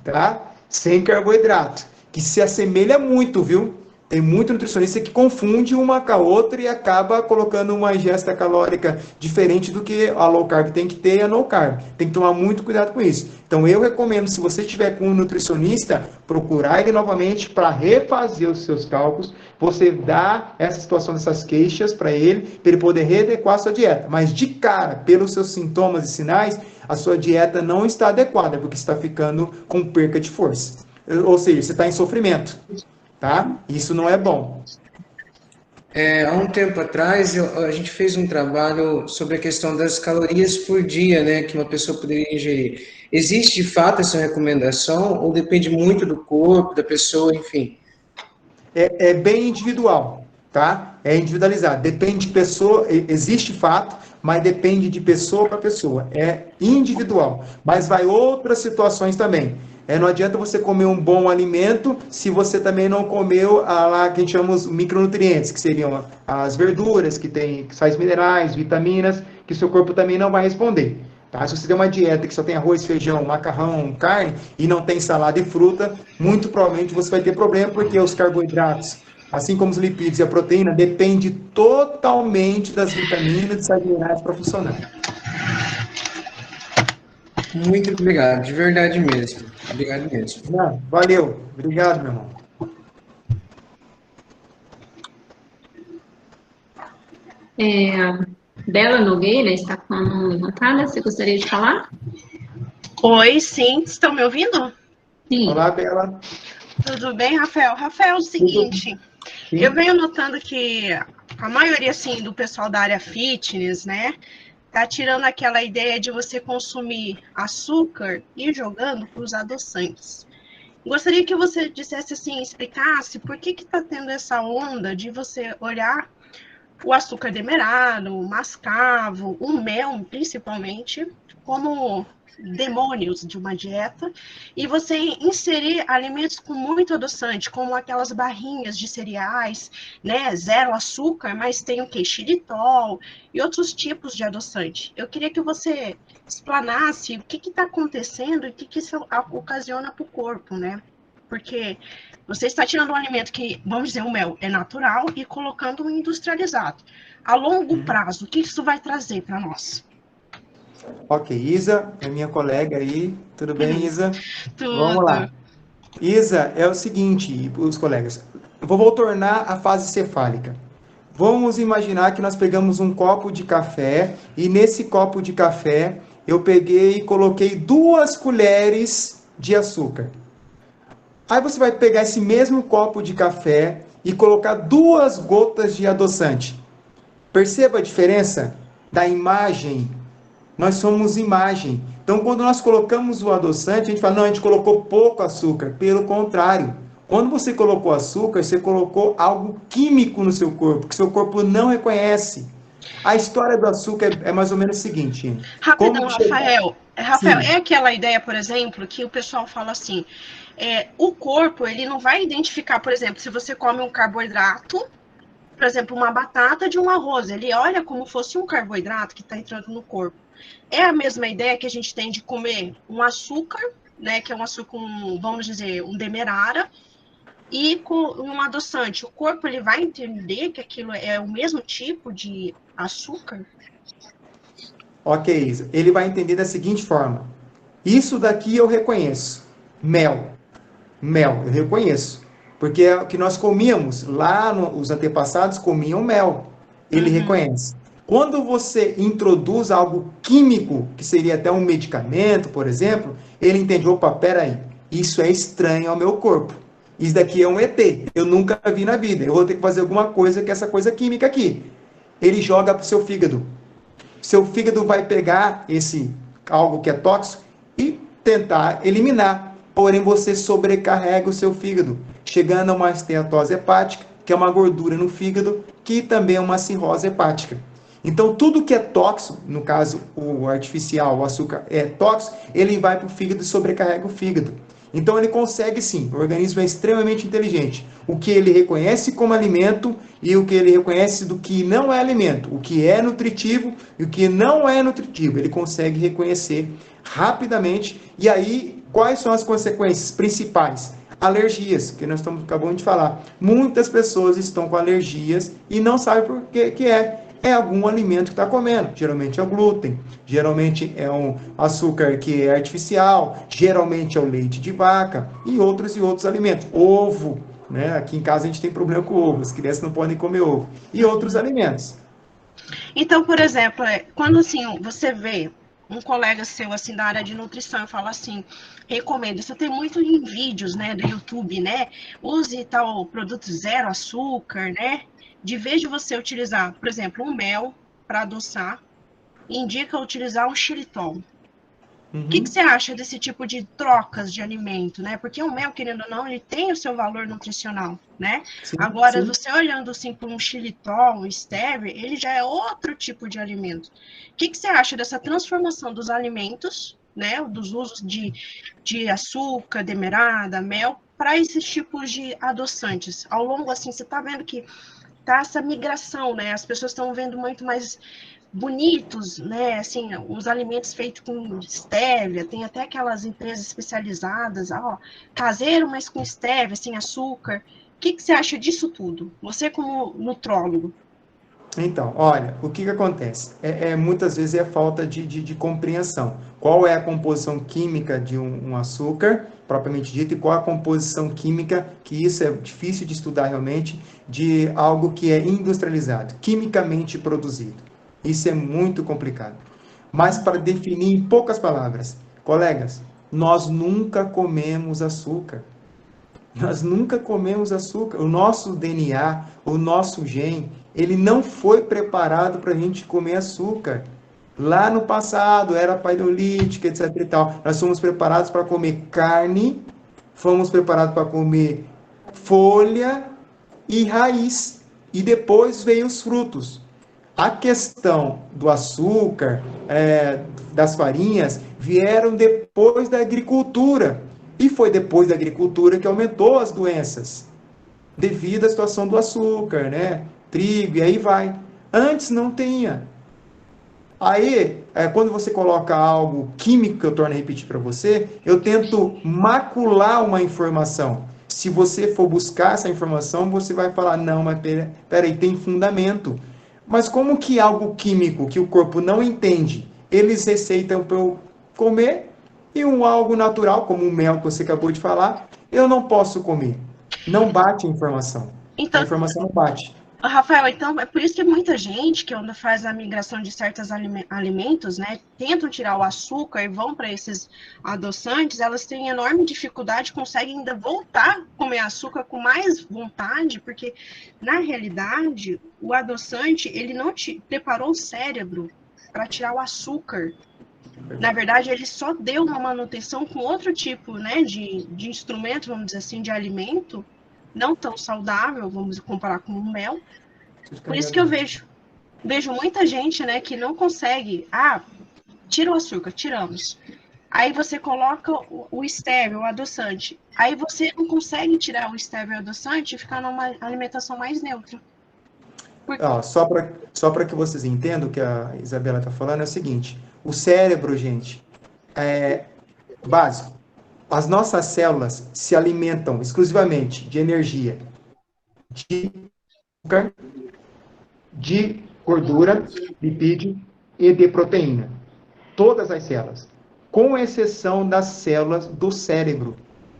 tá? Sem carboidrato, que se assemelha muito, viu? Tem muito nutricionista que confunde uma com a outra e acaba colocando uma ingesta calórica diferente do que a low carb tem que ter e a no carb. Tem que tomar muito cuidado com isso. Então, eu recomendo, se você estiver com um nutricionista, procurar ele novamente para refazer os seus cálculos, você dá essa situação dessas queixas para ele poder readequar a sua dieta. Mas, de cara, pelos seus sintomas e sinais, a sua dieta não está adequada, porque você está ficando com perca de força. Ou seja, você está em sofrimento. Tá? Isso não é bom. Há um tempo atrás, a gente fez um trabalho sobre a questão das calorias por dia, né, que uma pessoa poderia ingerir. Existe, de fato, essa recomendação ou depende muito do corpo, da pessoa, enfim? É bem individual, tá? É individualizado. Depende de pessoa, existe fato, mas depende de pessoa para pessoa. É individual. Mas vai outras situações também. Não adianta você comer um bom alimento se você também não comeu lá que a gente chama os micronutrientes, que seriam as verduras, que tem sais minerais, vitaminas, que o seu corpo também não vai responder. Tá? Se você tem uma dieta que só tem arroz, feijão, macarrão, carne, e não tem salada e fruta, muito provavelmente você vai ter problema, porque os carboidratos, assim como os lipídios e a proteína, depende totalmente das vitaminas e sais minerais para funcionar. Muito obrigado, de verdade mesmo. Obrigado mesmo. Não, valeu. Obrigado, meu irmão. Bela Nogueira está com a mão levantada. Você gostaria de falar? Oi, sim. Estão me ouvindo? Sim. Olá, Bela. Tudo bem, Rafael? Rafael, é o seguinte, eu venho notando que a maioria, assim, do pessoal da área fitness, né, tá tirando aquela ideia de você consumir açúcar e jogando para os adoçantes. Gostaria que você dissesse, assim, explicasse por que tá tendo essa onda de você olhar o açúcar demerara, o mascavo, o mel, principalmente, como demônios de uma dieta, e você inserir alimentos com muito adoçante, como aquelas barrinhas de cereais, né, zero açúcar, mas tem o que? Xilitol e outros tipos de adoçante. Eu queria que você explanasse o que está acontecendo e o que isso ocasiona para o corpo, né? Porque você está tirando um alimento que, vamos dizer, o mel é natural e colocando um industrializado. A longo prazo, o que isso vai trazer para nós? Ok, Isa, é minha colega aí. Tudo bem, Isa? Tudo. Vamos lá. Isa, é o seguinte, os colegas. Eu vou tornar a fase cefálica. Vamos imaginar que nós pegamos um copo de café e nesse copo de café eu peguei e coloquei 2 colheres de açúcar. Aí você vai pegar esse mesmo copo de café e colocar 2 gotas de adoçante. Perceba a diferença da imagem. Nós somos imagem. Então, quando nós colocamos o adoçante, a gente fala, não, a gente colocou pouco açúcar. Pelo contrário, quando você colocou açúcar, você colocou algo químico no seu corpo, que seu corpo não reconhece. A história do açúcar é mais ou menos o seguinte. Rapidão, Rafael. Rafael, é aquela ideia, por exemplo, que o pessoal fala assim, o corpo, ele não vai identificar, por exemplo, se você come um carboidrato, por exemplo, uma batata de um arroz, ele olha como fosse um carboidrato que está entrando no corpo. É a mesma ideia que a gente tem de comer um açúcar, né, que é um açúcar, vamos dizer, um demerara, e com um adoçante. O corpo, ele vai entender que aquilo é o mesmo tipo de açúcar? Ok, Isa. Ele vai entender da seguinte forma. Isso daqui eu reconheço. Mel. Mel, eu reconheço. Porque é o que nós comíamos. Lá, os antepassados comiam mel. Ele reconhece. Quando você introduz algo químico, que seria até um medicamento, por exemplo, ele entende, opa, peraí, isso é estranho ao meu corpo. Isso daqui é um ET, eu nunca vi na vida. Eu vou ter que fazer alguma coisa com essa coisa química aqui. Ele joga para o seu fígado. Seu fígado vai pegar algo que é tóxico e tentar eliminar. Porém, você sobrecarrega o seu fígado, chegando a uma esteatose hepática, que é uma gordura no fígado, que também é uma cirrose hepática. Então, tudo que é tóxico, no caso, o artificial, o açúcar é tóxico, ele vai para o fígado e sobrecarrega o fígado. Então, ele consegue sim, o organismo é extremamente inteligente. O que ele reconhece como alimento e o que ele reconhece do que não é alimento, o que é nutritivo e o que não é nutritivo, ele consegue reconhecer rapidamente. E aí, quais são as consequências principais? Alergias, que nós acabamos de falar. Muitas pessoas estão com alergias e não sabem por que é. É algum alimento que está comendo. Geralmente é o glúten, geralmente é um açúcar que é artificial, geralmente é o leite de vaca e outros alimentos. Ovo, né? Aqui em casa a gente tem problema com ovo, as crianças não podem comer ovo. E outros alimentos. Então, por exemplo, quando assim você vê um colega seu assim da área de nutrição e fala assim, recomendo, isso tem muito em vídeos, né, do YouTube, né? Use tal produto zero açúcar, né? De vez de você utilizar, por exemplo, um mel para adoçar, indica utilizar um xilitol. O que você acha desse tipo de trocas de alimento, né? Porque o mel, querendo ou não, ele tem o seu valor nutricional, né? Sim, Agora, sim. você olhando assim para um xilitol, um stevia, ele já é outro tipo de alimento. O que você acha dessa transformação dos alimentos, né? Dos usos de açúcar, demerara, mel, para esses tipos de adoçantes? Ao longo, assim, você está vendo que tá essa migração, né? As pessoas estão vendo muito mais bonitos, né? Assim, os alimentos feitos com stevia, tem até aquelas empresas especializadas, ó, caseiro, mas com stevia, sem açúcar. O que você acha disso tudo? Você como nutrólogo. Então, olha, o que acontece? Muitas vezes é falta de compreensão. Qual é a composição química de um açúcar, propriamente dito, e qual a composição química, que isso é difícil de estudar realmente, de algo que é industrializado, quimicamente produzido. Isso é muito complicado. Mas para definir em poucas palavras, colegas, nós nunca comemos açúcar. Nós nunca comemos açúcar. O nosso DNA, o nosso gene, ele não foi preparado para a gente comer açúcar. Lá no passado, era paleolítica, etc e tal. Nós fomos preparados para comer carne, fomos preparados para comer folha e raiz. E depois veio os frutos. A questão do açúcar, das farinhas, vieram depois da agricultura. E foi depois da agricultura que aumentou as doenças, devido à situação do açúcar, né? Trigo, e aí vai. Antes não tinha. Aí, quando você coloca algo químico, que eu torno a repetir para você, eu tento macular uma informação. Se você for buscar essa informação, você vai falar, não, mas peraí, tem fundamento. Mas como que algo químico que o corpo não entende, eles receitam para eu comer, e algo natural, como o mel que você acabou de falar, eu não posso comer. Não bate a informação. Então, A informação não bate. Rafael, então é por isso que muita gente que quando faz a migração de certos alimentos, né, tentam tirar o açúcar e vão para esses adoçantes, elas têm enorme dificuldade, conseguem ainda voltar a comer açúcar com mais vontade, porque na realidade o adoçante ele não te preparou o cérebro para tirar o açúcar. Na verdade, ele só deu uma manutenção com outro tipo, né, de instrumento, vamos dizer assim, de alimento, não tão saudável, vamos comparar com o mel. Por isso que eu vejo muita gente, né, que não consegue, tira o açúcar, tiramos. Aí você coloca o stevia, o adoçante. Aí você não consegue tirar o stevia e o adoçante e ficar numa alimentação mais neutra. Só para que vocês entendam o que a Isabela está falando, é o seguinte, o cérebro, gente, é básico. As nossas células se alimentam exclusivamente de energia, de açúcar, de gordura, lipídio e de proteína. Todas as células, com exceção das células do cérebro.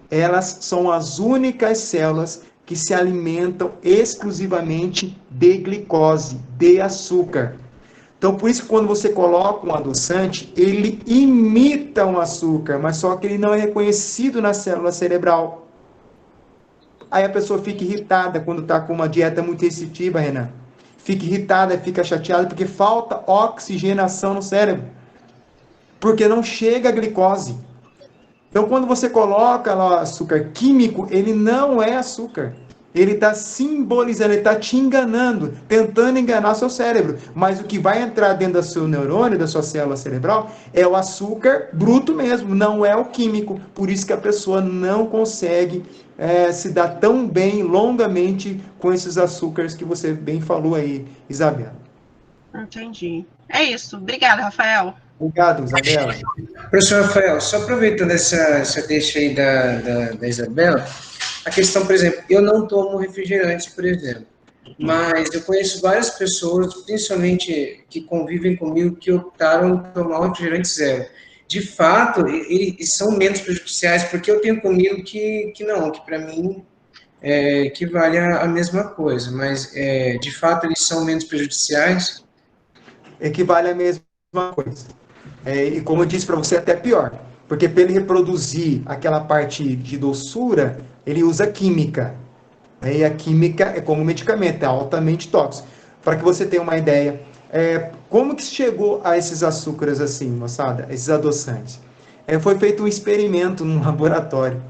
Elas são as únicas células que se alimentam exclusivamente de glicose, de açúcar. Então, por isso que quando você coloca um adoçante, ele imita um açúcar, mas só que ele não é reconhecido na célula cerebral. Aí a pessoa fica irritada quando está com uma dieta muito restritiva, Renan. Fica irritada, fica chateada, porque falta oxigenação no cérebro. Porque não chega a glicose. Então, quando você coloca lá açúcar químico, ele não é açúcar. ele está simbolizando, ele está te enganando, tentando enganar seu cérebro. Mas o que vai entrar dentro do seu neurônio, da sua célula cerebral, é o açúcar bruto mesmo, não é o químico. Por isso que a pessoa não consegue se dar tão bem, longamente, com esses açúcares que você bem falou aí, Isabela. Entendi. É isso. Obrigada, Rafael. Obrigado, Isabela. Professor Rafael, só aproveitando essa deixa aí da Isabela, a questão, por exemplo, eu não tomo refrigerante, por exemplo, mas eu conheço várias pessoas, principalmente que convivem comigo, que optaram por tomar um refrigerante zero. De fato, eles são menos prejudiciais, porque eu tenho comigo que não, que para mim equivale a mesma coisa, mas de fato eles são menos prejudiciais. Equivale a mesma coisa. E como eu disse para você, até pior, porque para ele reproduzir aquela parte de doçura, ele usa química. E a química é como medicamento, é altamente tóxico. Para que você tenha uma ideia, como que se chegou a esses açúcares assim, moçada, esses adoçantes? Foi feito um experimento num laboratório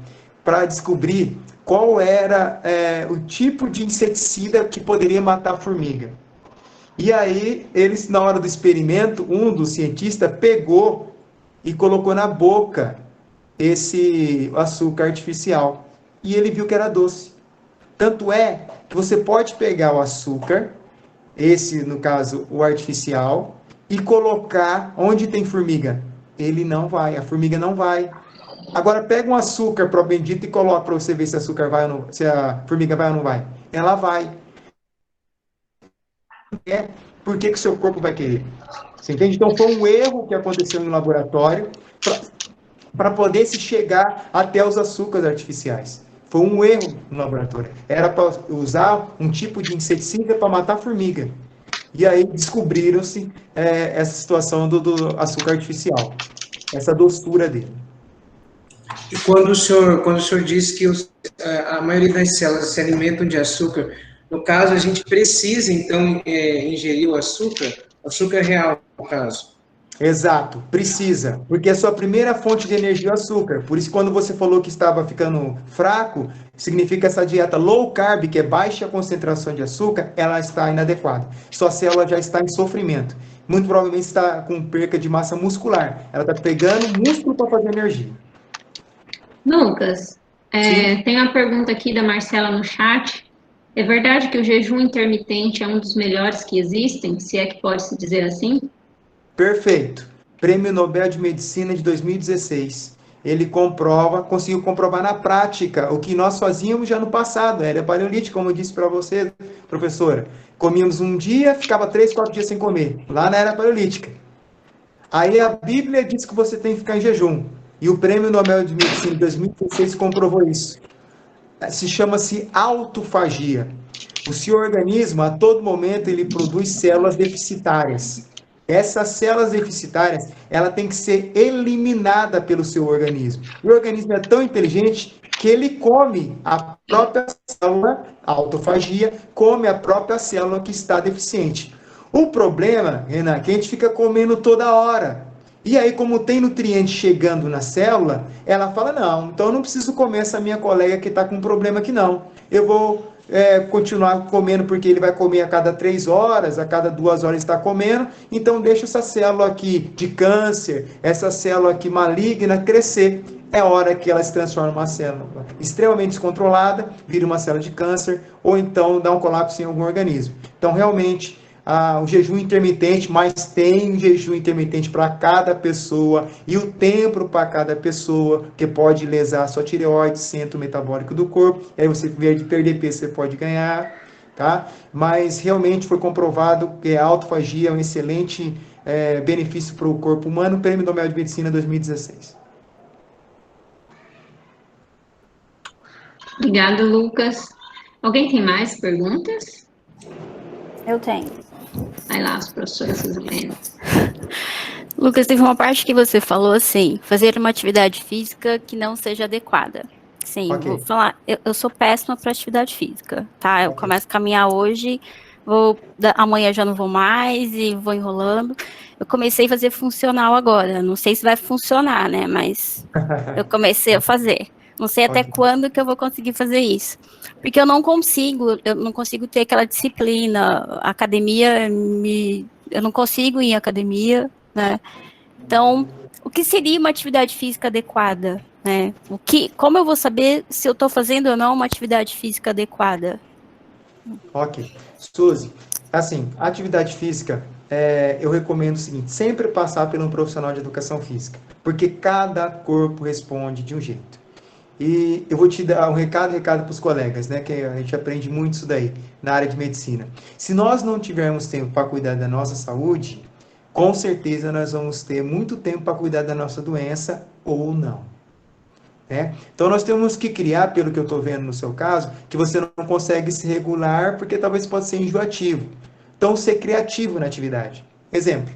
para descobrir qual era o tipo de inseticida que poderia matar a formiga. E aí, eles, na hora do experimento, um dos cientistas pegou e colocou na boca esse açúcar artificial. E ele viu que era doce. Tanto é que você pode pegar o açúcar, esse, no caso, o artificial, e colocar onde tem formiga. Ele não vai, a formiga não vai. Agora, pega um açúcar pro bendito e coloca para você ver se se a formiga vai ou não vai. Ela vai. Por que o seu corpo vai querer? Você entende? Então, foi um erro que aconteceu no laboratório para poder se chegar até os açúcares artificiais. Foi um erro no laboratório. Era para usar um tipo de inseticida para matar a formiga. E aí descobriram-se essa situação do açúcar artificial, essa doçura dele. E quando o senhor disse que a maioria das células se alimentam de açúcar, no caso, a gente precisa, então, ingerir o açúcar real, no caso. Exato, precisa, porque a sua primeira fonte de energia é o açúcar. Por isso, quando você falou que estava ficando fraco, significa essa dieta low carb, que é baixa concentração de açúcar, ela está inadequada. Sua célula já está em sofrimento. Muito provavelmente está com perca de massa muscular. Ela está pegando músculo para fazer energia. Lucas, tem uma pergunta aqui da Marcela no chat. É verdade que o jejum intermitente é um dos melhores que existem, se é que pode se dizer assim? Perfeito. Prêmio Nobel de Medicina de 2016. Ele conseguiu comprovar na prática o que nós fazíamos já no passado. Era paleolítico, como eu disse para você, professora. Comíamos um dia, ficava 3, 4 dias sem comer. Lá na era paleolítica. Aí a Bíblia diz que você tem que ficar em jejum. E o Prêmio Nobel de Medicina de 2016 comprovou isso. Chama-se autofagia. O seu organismo, a todo momento, ele produz células deficitárias. Essas células deficitárias, ela tem que ser eliminada pelo seu organismo. O organismo é tão inteligente que ele come a própria célula, a autofagia, come a própria célula que está deficiente. O problema, Renan, é que a gente fica comendo toda hora. E aí, como tem nutriente chegando na célula, ela fala, não, então eu não preciso comer essa minha colega que está com um problema aqui, não. Eu vou continuar comendo porque ele vai comer a cada 3 horas, a cada 2 horas está comendo, então deixa essa célula aqui de câncer, essa célula aqui maligna crescer. É hora que ela se transforma numa célula extremamente descontrolada, vira uma célula de câncer, ou então dá um colapso em algum organismo. Então, realmente, o jejum intermitente, mas tem jejum intermitente para cada pessoa e o tempo para cada pessoa, que pode lesar a sua tireoide, centro metabólico do corpo, e aí você, em vez de perder peso, você pode ganhar, tá? Mas realmente foi comprovado que a autofagia é um excelente benefício para o corpo humano. Prêmio Nobel de Medicina 2016. Obrigada, Lucas. Alguém tem mais perguntas? Eu tenho. Vai lá, as professoras Suzilene. Lucas, teve uma parte que você falou assim, fazer uma atividade física que não seja adequada. Sim, okay. Vou falar, eu sou péssima para atividade física, tá? Eu começo a caminhar hoje, amanhã já não vou mais e vou enrolando. Eu comecei a fazer funcional agora, não sei se vai funcionar, né? Mas eu comecei a fazer. Não sei até quando que eu vou conseguir fazer isso. Porque eu não consigo ter aquela disciplina. A academia, eu não consigo ir em academia, né? Então, o que seria uma atividade física adequada, né? Como eu vou saber se eu estou fazendo ou não uma atividade física adequada? Ok. Suzy, assim, atividade física, eu recomendo o seguinte, sempre passar por um profissional de educação física, porque cada corpo responde de um jeito. E eu vou te dar um recado para os colegas, né, que a gente aprende muito isso daí, na área de medicina. Se nós não tivermos tempo para cuidar da nossa saúde, com certeza nós vamos ter muito tempo para cuidar da nossa doença ou não. Né? Então nós temos que criar, pelo que eu estou vendo no seu caso, que você não consegue se regular porque talvez possa ser enjoativo. Então ser criativo na atividade. Exemplo,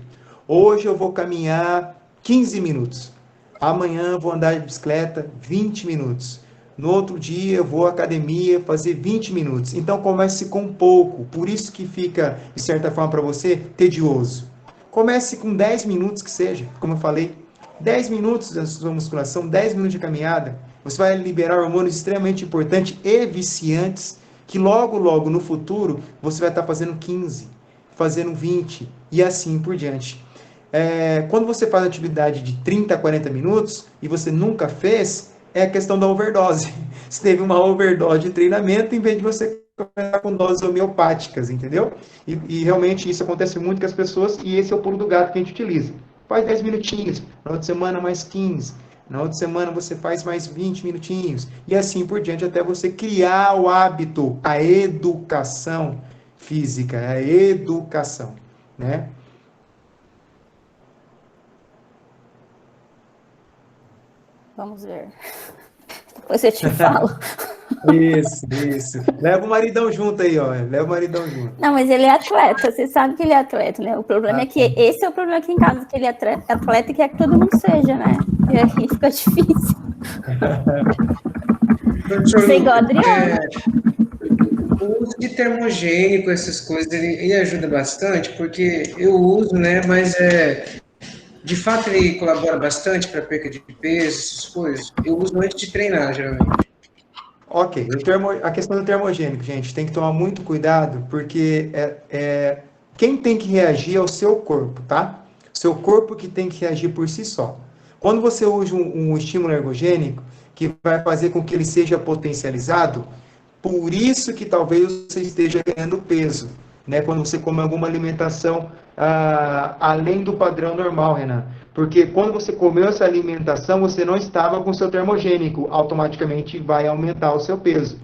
hoje eu vou caminhar 15 minutos. Amanhã eu vou andar de bicicleta 20 minutos. No outro dia eu vou à academia fazer 20 minutos. Então comece com pouco. Por isso que fica, de certa forma, para você, tedioso. Comece com 10 minutos que seja, como eu falei. 10 minutos da sua musculação, 10 minutos de caminhada, você vai liberar hormônios extremamente importantes e viciantes, que logo, logo no futuro, você vai estar fazendo 15, fazendo 20 e assim por diante. Quando você faz atividade de 30 a 40 minutos e você nunca fez, é a questão da overdose. Você teve uma overdose de treinamento em vez de você começar com doses homeopáticas, entendeu? E realmente isso acontece muito com as pessoas e esse é o pulo do gato que a gente utiliza. Faz 10 minutinhos, na outra semana mais 15, na outra semana você faz mais 20 minutinhos, e assim por diante, até você criar o hábito, a educação física, a educação, né? Vamos ver. Depois eu te falo. Isso. Leva o maridão junto aí, ó. Leva o maridão junto. Não, mas ele é atleta, você sabe que ele é atleta, né? O problema é que esse é o problema aqui em casa, que ele é atleta e quer que todo mundo seja, né? E aí fica difícil. Você é igual a Adriana. O uso de termogênico, essas coisas, ele ajuda bastante, porque eu uso, né? Mas de fato ele colabora bastante para perca de peso, essas coisas. Eu uso antes de treinar, geralmente. Ok, a questão do termogênico, gente, tem que tomar muito cuidado, porque quem tem que reagir é o seu corpo, tá? Seu corpo que tem que reagir por si só. Quando você usa um estímulo ergogênico, que vai fazer com que ele seja potencializado, por isso que talvez você esteja ganhando peso, né? Quando você come alguma alimentação além do padrão normal, Renan. Porque quando você comeu essa alimentação, você não estava com o seu termogênico, automaticamente vai aumentar o seu peso.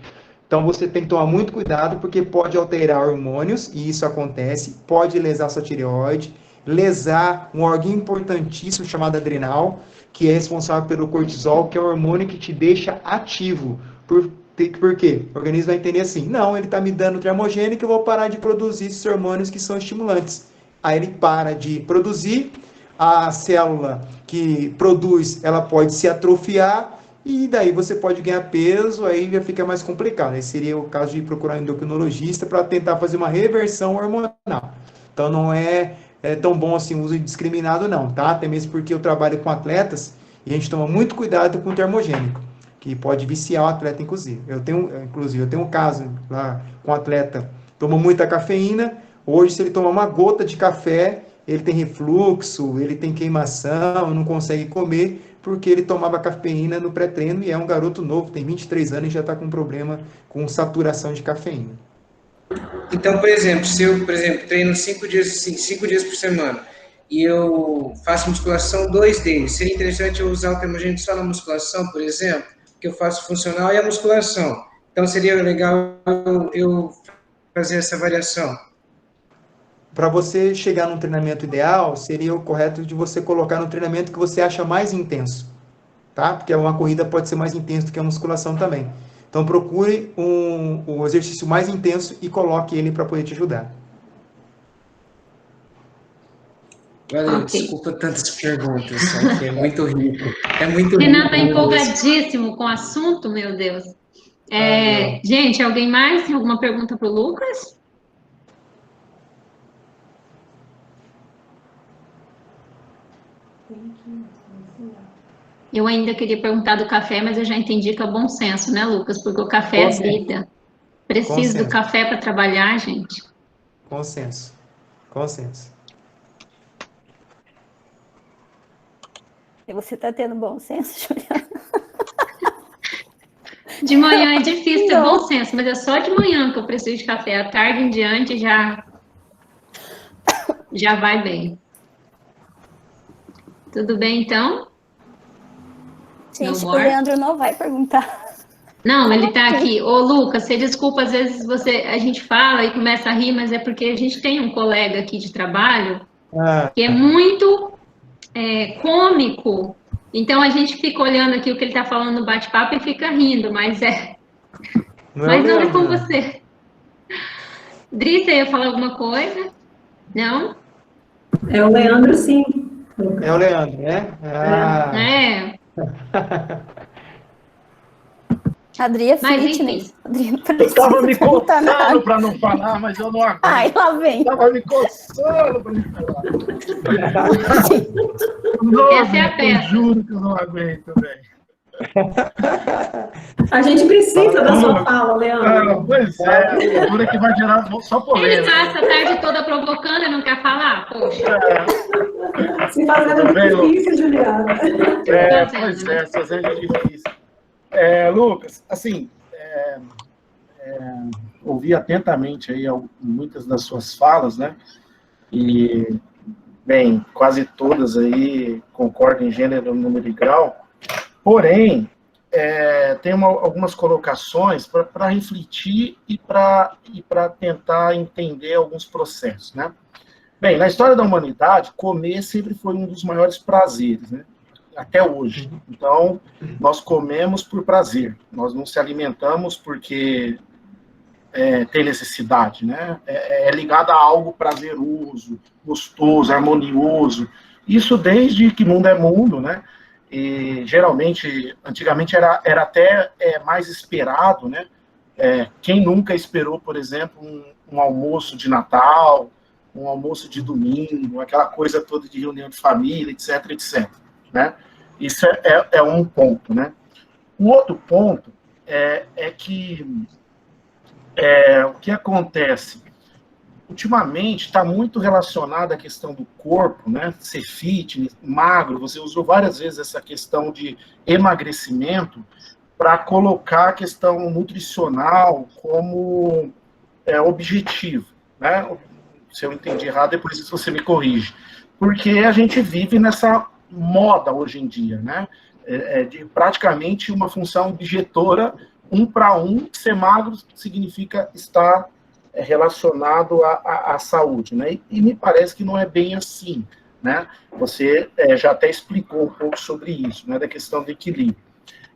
Então você tem que tomar muito cuidado, porque pode alterar hormônios, e isso acontece, pode lesar sua tireoide, lesar um órgão importantíssimo chamado adrenal, que é responsável pelo cortisol, que é o hormônio que te deixa ativo. Por quê? O organismo vai entender assim, não, ele está me dando termogênico, eu vou parar de produzir esses hormônios que são estimulantes. Aí ele para de produzir, a célula que produz, ela pode se atrofiar, e daí você pode ganhar peso, aí já fica mais complicado. Esse seria o caso de procurar um endocrinologista para tentar fazer uma reversão hormonal. Então não é tão bom assim o uso indiscriminado não, tá? Até mesmo porque eu trabalho com atletas e a gente toma muito cuidado com o termogênico, que pode viciar o atleta, inclusive. Eu tenho um caso lá com um atleta, toma muita cafeína, hoje se ele tomar uma gota de café, ele tem refluxo, ele tem queimação, não consegue comer, porque ele tomava cafeína no pré-treino e é um garoto novo, tem 23 anos e já está com problema com saturação de cafeína. Então, por exemplo, se eu, treino 5 dias por semana e eu faço musculação 2 deles, seria interessante eu usar o termogênico só na musculação, por exemplo, que eu faço funcional e a musculação. Então, seria legal eu fazer essa variação. Para você chegar num treinamento ideal, seria o correto de você colocar no treinamento que você acha mais intenso, tá? Porque uma corrida pode ser mais intensa do que a musculação também. Então procure o exercício mais intenso e coloque ele para poder te ajudar. Valeu, Ok. desculpa tantas perguntas, só que é muito rico. É muito Renan rico. está empolgadíssimo com o assunto, meu Deus. Gente, alguém mais tem alguma pergunta para o Lucas? Eu ainda queria perguntar do café, mas eu já entendi que é bom senso, né, Lucas? Porque o café é vida. Preciso do café para trabalhar, gente. Consenso. Consenso. E você está tendo bom senso, Juliana? De manhã é difícil ter bom senso, mas é só de manhã que eu preciso de café. À tarde em diante já vai bem. Tudo bem, então? Gente, o Leandro não vai perguntar. Não, ele tá aqui. Ô, Lucas, você desculpa, às vezes a gente fala e começa a rir, mas é porque a gente tem um colega aqui de trabalho que é muito cômico. Então a gente fica olhando aqui o que ele tá falando no bate-papo e fica rindo, mas não é com você. Dri, você ia falar alguma coisa? Não? É o Leandro, sim. É o Leandro, né? Adri é fitness. Eu estava me coçando para não falar, mas eu não aguento. Ai, lá vem. Estava me coçando para não falar. Essa é a peça. Eu juro que eu não aguento, velho. A gente precisa da sua fala, Leandro. Pois é, dura que vai gerar só polêmica. Ele passa a tarde toda provocando e não quer falar? Poxa. Se fazendo difícil, Juliana. Pois é, fazendo difícil. Lucas, assim, ouvi atentamente aí muitas das suas falas, né? E, bem, quase todas aí concordam em gênero, número e grau. Porém, tem algumas colocações para refletir e para tentar entender alguns processos, né? Bem, na história da humanidade, comer sempre foi um dos maiores prazeres, né? Até hoje. Então, nós comemos por prazer. Nós não se alimentamos porque tem necessidade, né? É ligado a algo prazeroso, gostoso, harmonioso. Isso desde que mundo é mundo, né? E geralmente, antigamente era até mais esperado, né? Quem nunca esperou, por exemplo, um almoço de Natal, um almoço de domingo, aquela coisa toda de reunião de família, etc, etc, né? Isso é um ponto, né? Um outro ponto é que o que acontece ultimamente está muito relacionado à questão do corpo, né? Ser fitness, magro. Você usou várias vezes essa questão de emagrecimento para colocar a questão nutricional como objetivo, né? Se eu entendi errado, depois você me corrige. Porque a gente vive nessa moda hoje em dia, né? De praticamente uma função objetora, 1 para 1, ser magro significa estar relacionado à saúde, né? E me parece que não é bem assim, né? Você já até explicou um pouco sobre isso, né? Da questão do equilíbrio.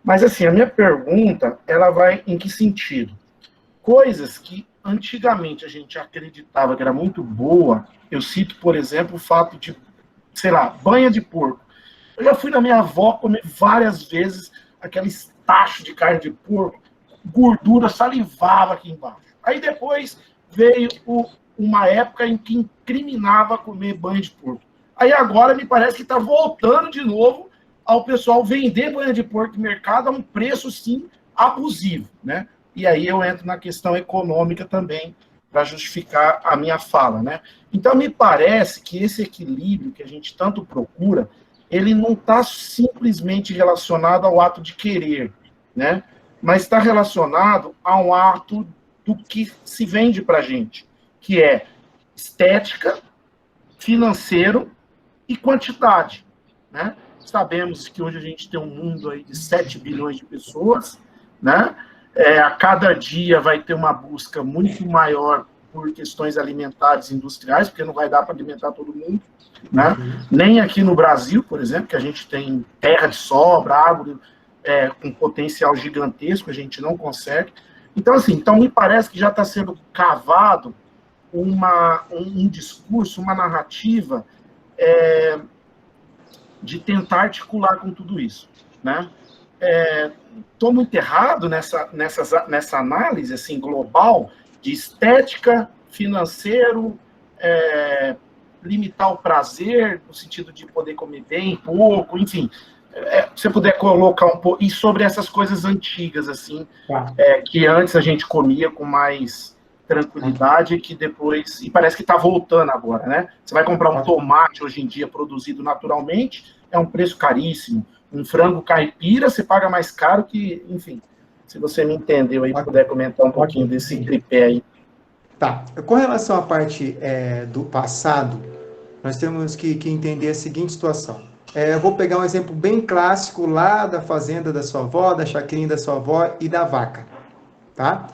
Mas, assim, a minha pergunta, ela vai em que sentido? Coisas que antigamente a gente acreditava que era muito boa, eu cito, por exemplo, o fato de, sei lá, banha de porco. Eu já fui na minha avó comer várias vezes aquele tacho de carne de porco, gordura, salivava aqui embaixo. Aí depois veio uma época em que incriminava comer banha de porco. Aí agora me parece que está voltando de novo ao pessoal vender banha de porco no mercado a um preço, sim, abusivo, né? E aí eu entro na questão econômica também, para justificar a minha fala, né? Então, me parece que esse equilíbrio que a gente tanto procura, ele não está simplesmente relacionado ao ato de querer, né? Mas está relacionado a um ato do que se vende para a gente, que é estética, financeiro e quantidade, né? Sabemos que hoje a gente tem um mundo aí de 7 bilhões de pessoas, né? A cada dia vai ter uma busca muito maior por questões alimentares e industriais, porque não vai dar para alimentar todo mundo, né? Nem aqui no Brasil, por exemplo, que a gente tem terra de sobra, árvore com potencial gigantesco, a gente não consegue. Então, assim, me parece que já está sendo cavado um discurso, uma narrativa de tentar articular com tudo isso, né? Estou muito errado nessa análise assim, global de estética, financeiro, limitar o prazer, no sentido de poder comer bem, pouco, enfim. se você puder colocar um pouco, e sobre essas coisas antigas, assim, Tá. Que antes a gente comia com mais tranquilidade, que depois, e parece que está voltando agora, né? Você vai comprar um tomate hoje em dia produzido naturalmente, é um preço caríssimo. Um frango caipira, você paga mais caro que, enfim, se você me entendeu aí, puder comentar um pouquinho desse tripé aí. Tá. Com relação à parte do passado, nós temos que entender a seguinte situação. Eu vou pegar um exemplo bem clássico lá da fazenda da sua avó, da chacrinha da sua avó e da vaca, tá?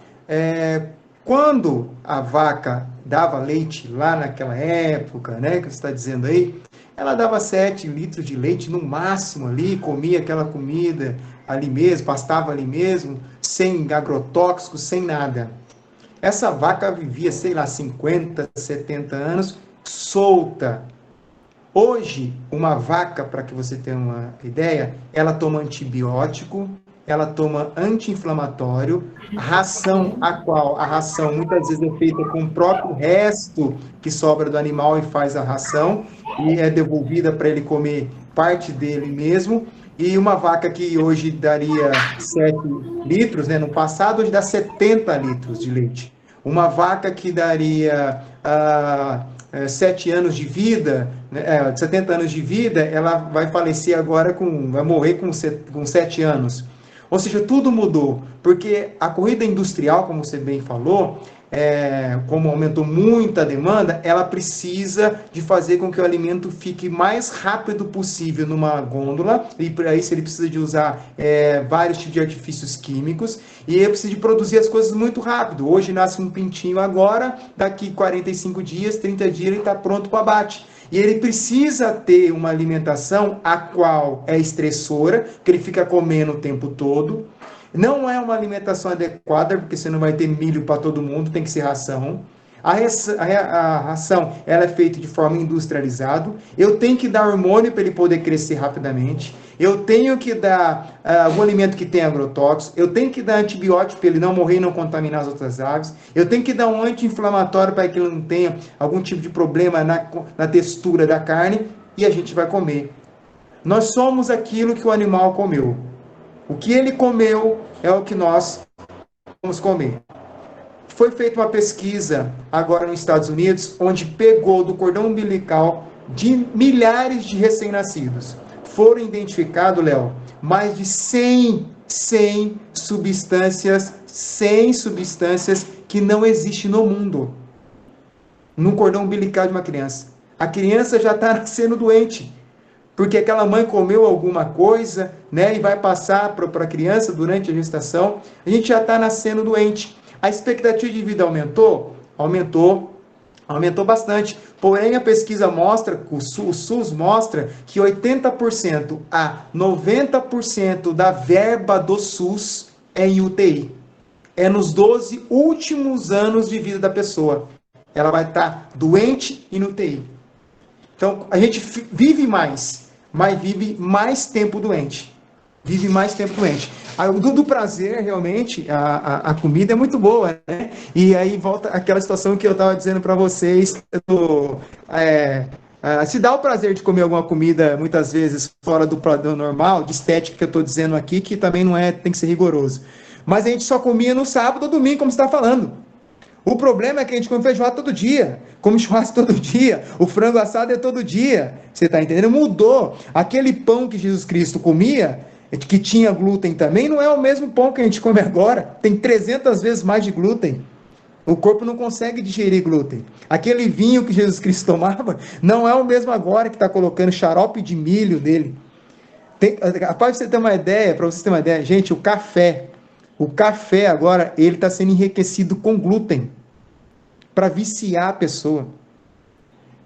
Quando a vaca dava leite lá naquela época, né, que você está dizendo aí, ela dava 7 litros de leite no máximo ali, comia aquela comida ali mesmo, pastava ali mesmo, sem agrotóxicos, sem nada. Essa vaca vivia, sei lá, 50, 70 anos, solta. Hoje, uma vaca, para que você tenha uma ideia, ela toma antibiótico, ela toma anti-inflamatório, a ração muitas vezes é feita com o próprio resto que sobra do animal e faz a ração, e é devolvida para ele comer parte dele mesmo, e uma vaca que hoje daria 7 litros, né, no passado, hoje dá 70 litros de leite. Uma vaca que daria 7 anos de vida, 70 anos de vida, ela vai falecer agora, vai morrer com 7 anos. Ou seja, tudo mudou, porque a corrida industrial, como você bem falou, como aumentou muito a demanda, ela precisa de fazer com que o alimento fique mais rápido possível numa gôndola, e para isso ele precisa de usar vários tipos de artifícios químicos, e ele precisa de produzir as coisas muito rápido. Hoje nasce um pintinho agora, daqui 45 dias, 30 dias, ele está pronto para o abate. E ele precisa ter uma alimentação a qual é estressora, que ele fica comendo o tempo todo. Não é uma alimentação adequada, porque você não vai ter milho para todo mundo, tem que ser ração. A ração ela é feita de forma industrializada. Eu tenho que dar hormônio para ele poder crescer rapidamente. Eu tenho que dar um alimento que tem agrotóxicos. Eu tenho que dar antibiótico para ele não morrer e não contaminar as outras aves. Eu tenho que dar um anti-inflamatório para que ele não tenha algum tipo de problema na textura da carne. E a gente vai comer. Nós somos aquilo que o animal comeu. O que ele comeu é o que nós vamos comer. Foi feita uma pesquisa agora nos Estados Unidos, onde pegou do cordão umbilical de milhares de recém-nascidos. Foram identificados, Léo, mais de 100 substâncias que não existem no mundo, no cordão umbilical de uma criança. A criança já está nascendo doente, porque aquela mãe comeu alguma coisa, né, e vai passar para a criança durante a gestação. A gente já está nascendo doente. A expectativa de vida aumentou? Aumentou bastante. Porém, a pesquisa mostra, o SUS mostra, que 80% a 90% da verba do SUS é em UTI. É nos 12 últimos anos de vida da pessoa. Ela vai estar doente e no UTI. Então, a gente vive mais, mas vive mais tempo doente. Vive mais tempo doente. Do prazer, realmente, a comida é muito boa, né? E aí volta aquela situação que eu estava dizendo para vocês, se dá o prazer de comer alguma comida, muitas vezes, fora do padrão normal, de estética que eu estou dizendo aqui, que também não tem que ser rigoroso. Mas a gente só comia no sábado ou domingo, como você está falando. O problema é que a gente come feijoada todo dia, come churrasco todo dia, o frango assado é todo dia. Você está entendendo? Mudou. Aquele pão que Jesus Cristo comia, que tinha glúten também, não é o mesmo pão que a gente come agora. Tem 300 vezes mais de glúten. O corpo não consegue digerir glúten. Aquele vinho que Jesus Cristo tomava não é o mesmo agora, que está colocando xarope de milho nele. Para você ter uma ideia, gente, o café agora, ele está sendo enriquecido com glúten para viciar a pessoa.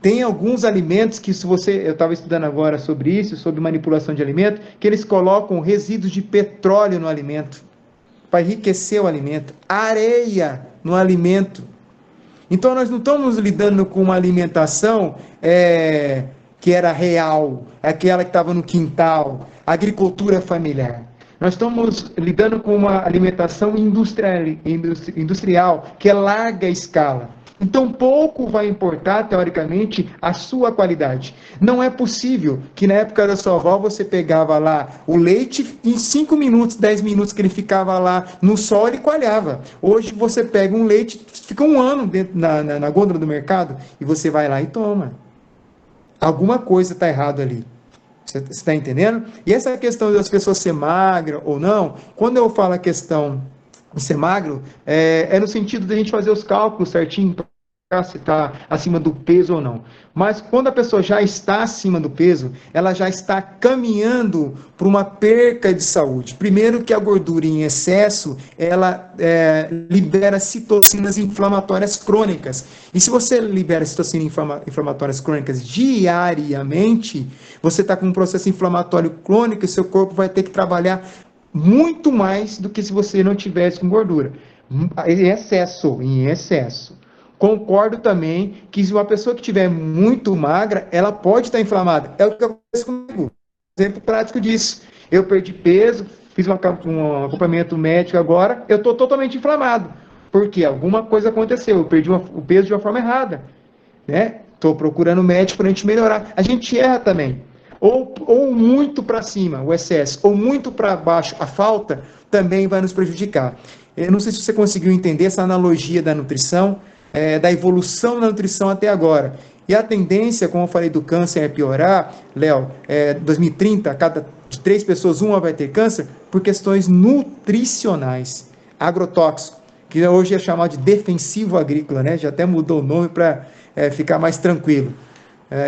Tem alguns alimentos que, eu estava estudando agora sobre isso, sobre manipulação de alimento, que eles colocam resíduos de petróleo no alimento, para enriquecer o alimento, areia no alimento. Então, nós não estamos lidando com uma alimentação que era real, aquela que estava no quintal, agricultura familiar. Nós estamos lidando com uma alimentação industrial, que é larga escala. Então, pouco vai importar, teoricamente, a sua qualidade. Não é possível que na época da sua avó você pegava lá o leite em 5 minutos, 10 minutos que ele ficava lá no sol, ele coalhava. Hoje você pega um leite, fica um ano dentro na gôndola do mercado e você vai lá e toma. Alguma coisa está errada ali. Você está entendendo? E essa questão das pessoas ser magra ou não, quando eu falo a questão de ser magro, é no sentido de a gente fazer os cálculos certinho para se está acima do peso ou não. Mas quando a pessoa já está acima do peso, ela já está caminhando para uma perca de saúde. Primeiro que a gordura em excesso, ela libera citocinas inflamatórias crônicas. E se você libera citocinas inflamatórias crônicas diariamente, você está com um processo inflamatório crônico e seu corpo vai ter que trabalhar muito mais do que se você não tivesse com gordura. Em excesso. Concordo também que se uma pessoa que estiver muito magra, ela pode estar inflamada. É o que acontece comigo. Exemplo prático disso. Eu perdi peso, fiz um acompanhamento médico agora, eu estou totalmente inflamado. Porque alguma coisa aconteceu, eu perdi o peso de uma forma errada. Estou procurando médico para a gente melhorar. A gente erra também. Ou muito para cima, o excesso, ou muito para baixo, a falta, também vai nos prejudicar. Eu não sei se você conseguiu entender essa analogia da nutrição, da evolução da nutrição até agora. E a tendência, como eu falei, do câncer é piorar, Léo, 2030, cada 3 pessoas, uma vai ter câncer, por questões nutricionais, agrotóxico, que hoje é chamado de defensivo agrícola, né? Já até mudou o nome para ficar mais tranquilo.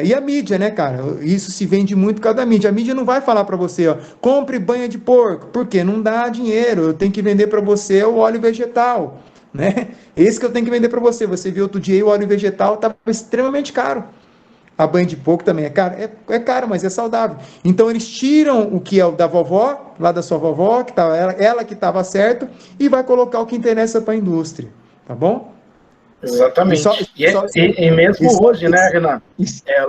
E a mídia, né, cara? Isso se vende muito por causa da mídia. A mídia não vai falar para você, ó, compre banha de porco. Por quê? Não dá dinheiro. Eu tenho que vender para você o óleo vegetal, né? Esse que eu tenho que vender para você. Você viu outro dia aí, o óleo vegetal estava extremamente caro. A banha de porco também é caro? É caro, mas é saudável. Então eles tiram o que é o da vovó, lá da sua vovó, que tava, ela que estava certo, e vai colocar o que interessa para a indústria. Tá bom? Exatamente. E mesmo hoje, né, Renato?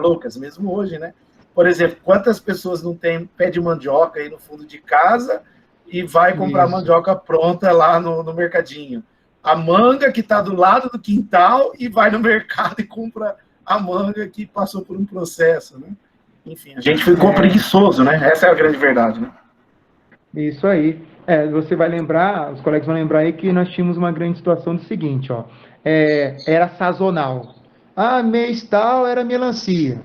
Lucas, mesmo hoje, né? Por exemplo, quantas pessoas não tem pé de mandioca aí no fundo de casa e vai comprar mandioca pronta lá no mercadinho? A manga que está do lado do quintal e vai no mercado e compra a manga que passou por um processo, né? Enfim, a gente ficou preguiçoso, né? Essa é a grande verdade, né? Isso aí. Você vai lembrar, os colegas vão lembrar aí que nós tínhamos uma grande situação do seguinte, ó. Era sazonal. Mês tal era melancia.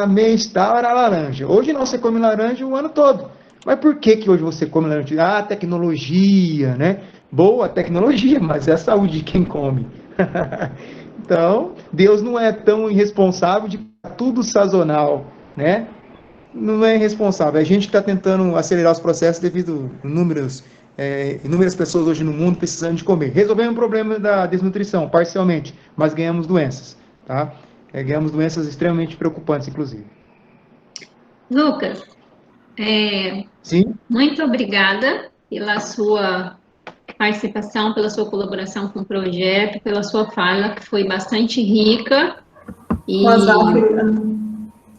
Mês tal era laranja. Hoje não, você come laranja o ano todo. Mas por que hoje você come laranja? Tecnologia, né? Boa tecnologia, mas é a saúde de quem come. Então, Deus não é tão irresponsável de tudo sazonal, né? Não é irresponsável. É a gente que está tentando acelerar os processos devido a inúmeras pessoas hoje no mundo precisando de comer. Resolvemos o problema da desnutrição, parcialmente, mas ganhamos doenças, tá? Ganhamos doenças extremamente preocupantes, inclusive. Lucas, Sim? Muito obrigada pela sua participação, pela sua colaboração com o projeto, pela sua fala, que foi bastante rica. E... O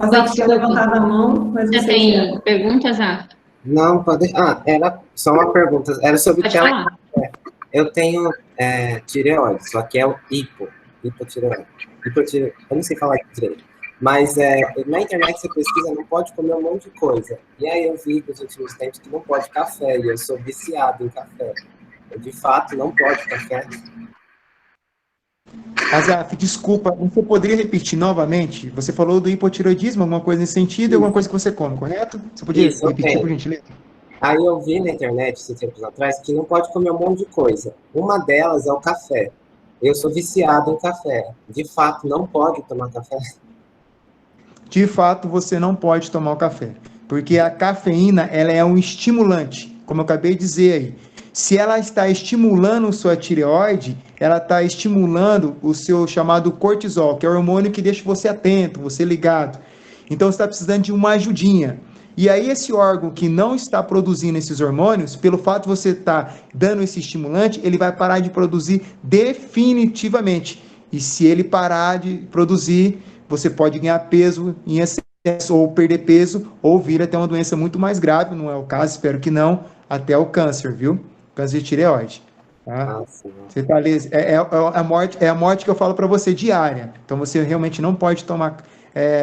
Azaf tinha levantado a mão, mas você tem perguntas, Azaf? Não, pode... era só uma pergunta. Era sobre pode falar. Eu tenho tireoide, só que é o hipotireoide. Eu não sei falar direito. Mas na internet você pesquisa, não pode comer um monte de coisa. E aí eu vi nos últimos tempos que não pode café, e eu sou viciado em café. Eu, de fato, não pode café. Azaf, desculpa, você poderia repetir novamente? Você falou do hipotireoidismo, alguma coisa nesse sentido, e alguma coisa que você come, correto? Você poderia repetir, por gentileza? Aí eu vi na internet, esses tempos atrás, que não pode comer um monte de coisa. Uma delas é o café. Eu sou viciado em café. De fato, não pode tomar café? De fato, você não pode tomar o café, porque a cafeína, ela é um estimulante, como eu acabei de dizer aí. Se ela está estimulando sua tireoide, ela está estimulando o seu chamado cortisol, que é o hormônio que deixa você atento, você ligado. Então, você está precisando de uma ajudinha. E aí, esse órgão que não está produzindo esses hormônios, pelo fato de você estar dando esse estimulante, ele vai parar de produzir definitivamente. E se ele parar de produzir, você pode ganhar peso em excesso, ou perder peso, ou vir até uma doença muito mais grave, não é o caso, espero que não, até o câncer, viu? Câncer de tireoide. Tá? Você tá ali, é a morte que eu falo para você diária. Então você realmente não pode tomar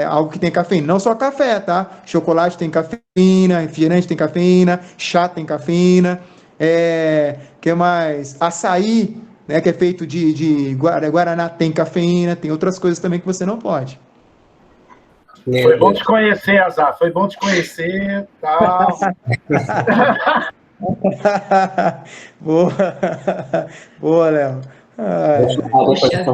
algo que tem cafeína. Não só café, tá? Chocolate tem cafeína, refrigerante tem cafeína, chá tem cafeína. Que mais? Açaí, né, que é feito de guaraná, tem cafeína. Tem outras coisas também que você não pode. Foi bom te conhecer, Azar. Foi bom te conhecer. Tá. Boa. Boa, Léo. Poxa vida.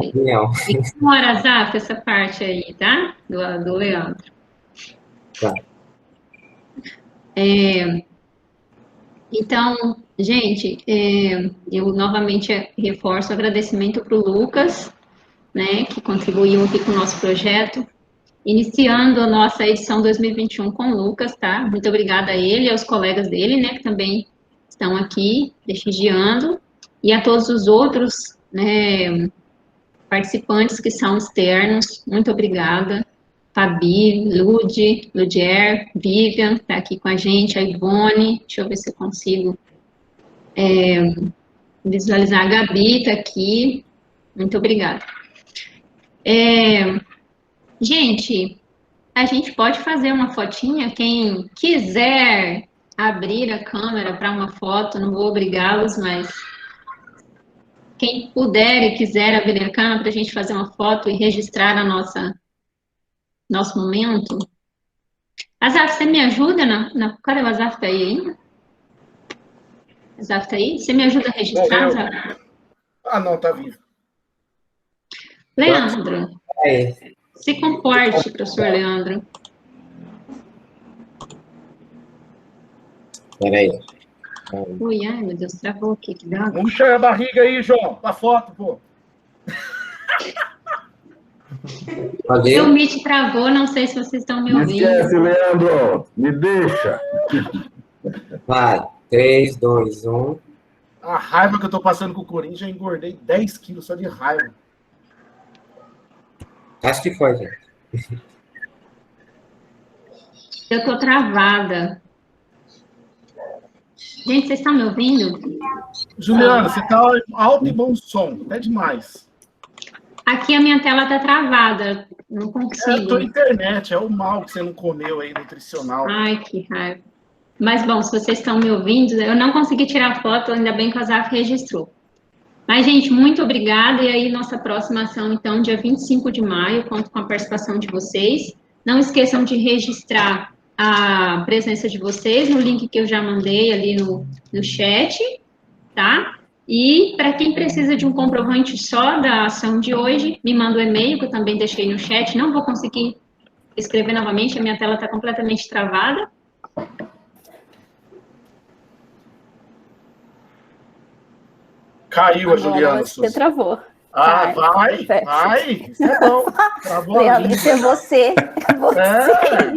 Ignora, Zaf, essa parte aí, tá? Do Leandro. Tá. Então, gente, eu novamente reforço o agradecimento para o Lucas, né, que contribuiu aqui com o nosso projeto, iniciando a nossa edição 2021 com o Lucas, tá? Muito obrigada a ele e aos colegas dele, né, que também estão aqui prestigiando, e a todos os outros, né, participantes que são externos, muito obrigada. Fabi, Ludier, Vivian, está aqui com a gente, a Ivone, deixa eu ver se eu consigo visualizar, a Gabi está aqui, muito obrigada. Gente, a gente pode fazer uma fotinha, quem quiser abrir a câmera para uma foto, não vou obrigá-los, mas quem puder e quiser abrir a câmera para a gente fazer uma foto e registrar a nosso momento. Azaf, você me ajuda cadê o Azaf? Tá aí ainda? Azaf tá aí? Você me ajuda a registrar, Azaf? Não, tá vivo. Leandro, se comporte, professor Leandro. Peraí. Ui, ai, meu Deus, travou aqui, que dá. Puxa a barriga aí, João, pra foto, pô. Seu Meet travou, não sei se vocês estão me ouvindo. Esquece, Leandro, me deixa. Vai, 3, 2, 1. A raiva que eu tô passando com o Corinthians, já engordei 10 quilos só de raiva. Acho que foi, gente. Eu tô travada. Gente, vocês estão me ouvindo? Juliana, você tá alto e bom som, até demais. Aqui a minha tela tá travada, não consigo. É a tua internet, é o mal que você não comeu aí, nutricional. Ai, que raiva. Mas, bom, se vocês estão me ouvindo, eu não consegui tirar foto, ainda bem que a Zaf registrou. Mas, gente, muito obrigada. E aí, nossa próxima ação, então, dia 25 de maio, conto com a participação de vocês. Não esqueçam de registrar a presença de vocês no link que eu já mandei ali no chat, tá? E para quem precisa de um comprovante só da ação de hoje, me manda o e-mail, que eu também deixei no chat. Não vou conseguir escrever novamente, a minha tela está completamente travada. Caiu a Juliana. Você travou. Vai. Isso é bom. Travou a língua. Isso é você.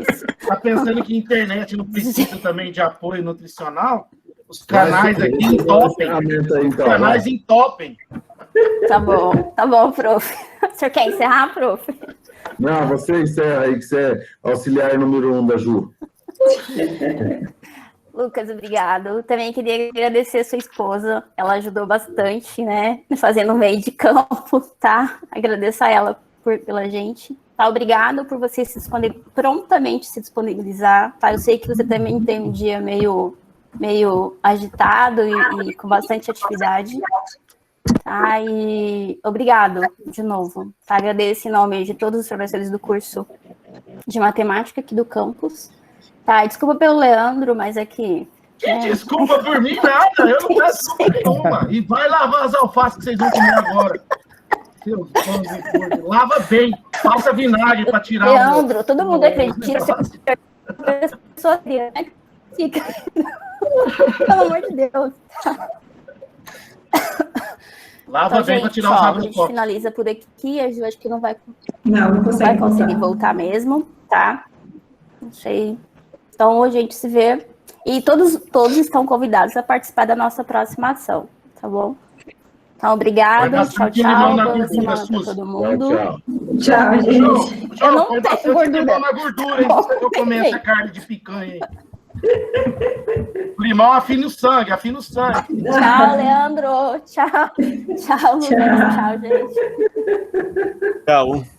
Isso. Tá pensando que a internet não precisa também de apoio nutricional? Os canais aqui entopem. Os canais entopem. Tá bom, prof. O senhor quer encerrar, prof? Não, você encerra aí, que você é auxiliar número 1 da Ju. Lucas, obrigado. Também queria agradecer a sua esposa. Ela ajudou bastante, né? Fazendo meio de campo, tá? Agradeço a ela pela gente. Tá? Obrigado por você prontamente se disponibilizar. Tá? Eu sei que você também tem um dia meio agitado e com bastante atividade. Tá? E obrigado de novo. Tá? Agradeço em nome de todos os professores do curso de matemática aqui do campus. Tá, desculpa pelo Leandro, mas aqui... Desculpa por mim, nada. Eu não peço desculpa nenhuma. E vai lavar as alfaces que vocês vão comer agora. Seus pães de gordo. Lava bem. Passa vinagre para tirar Leandro, todo mundo acredita. Pessoa né? Fica. Pelo amor de Deus. Lava bem para tirar o rabo do copo. A gente finaliza por aqui. A Ju acho que não vai consegue conseguir voltar mesmo, tá? Não sei. Então, a gente se vê. E todos estão convidados a participar da nossa próxima ação, tá bom? Então, obrigada. Tchau. Boa semana para todo mundo. Tchau, gente. Eu não tenho gordura. Na gordura, hein? Você vai comer essa carne de picanha aí. Limão afina o sangue, afina o sangue. Tchau, Leandro. Tchau. Tchau, Luiz. Tchau, gente. Tchau.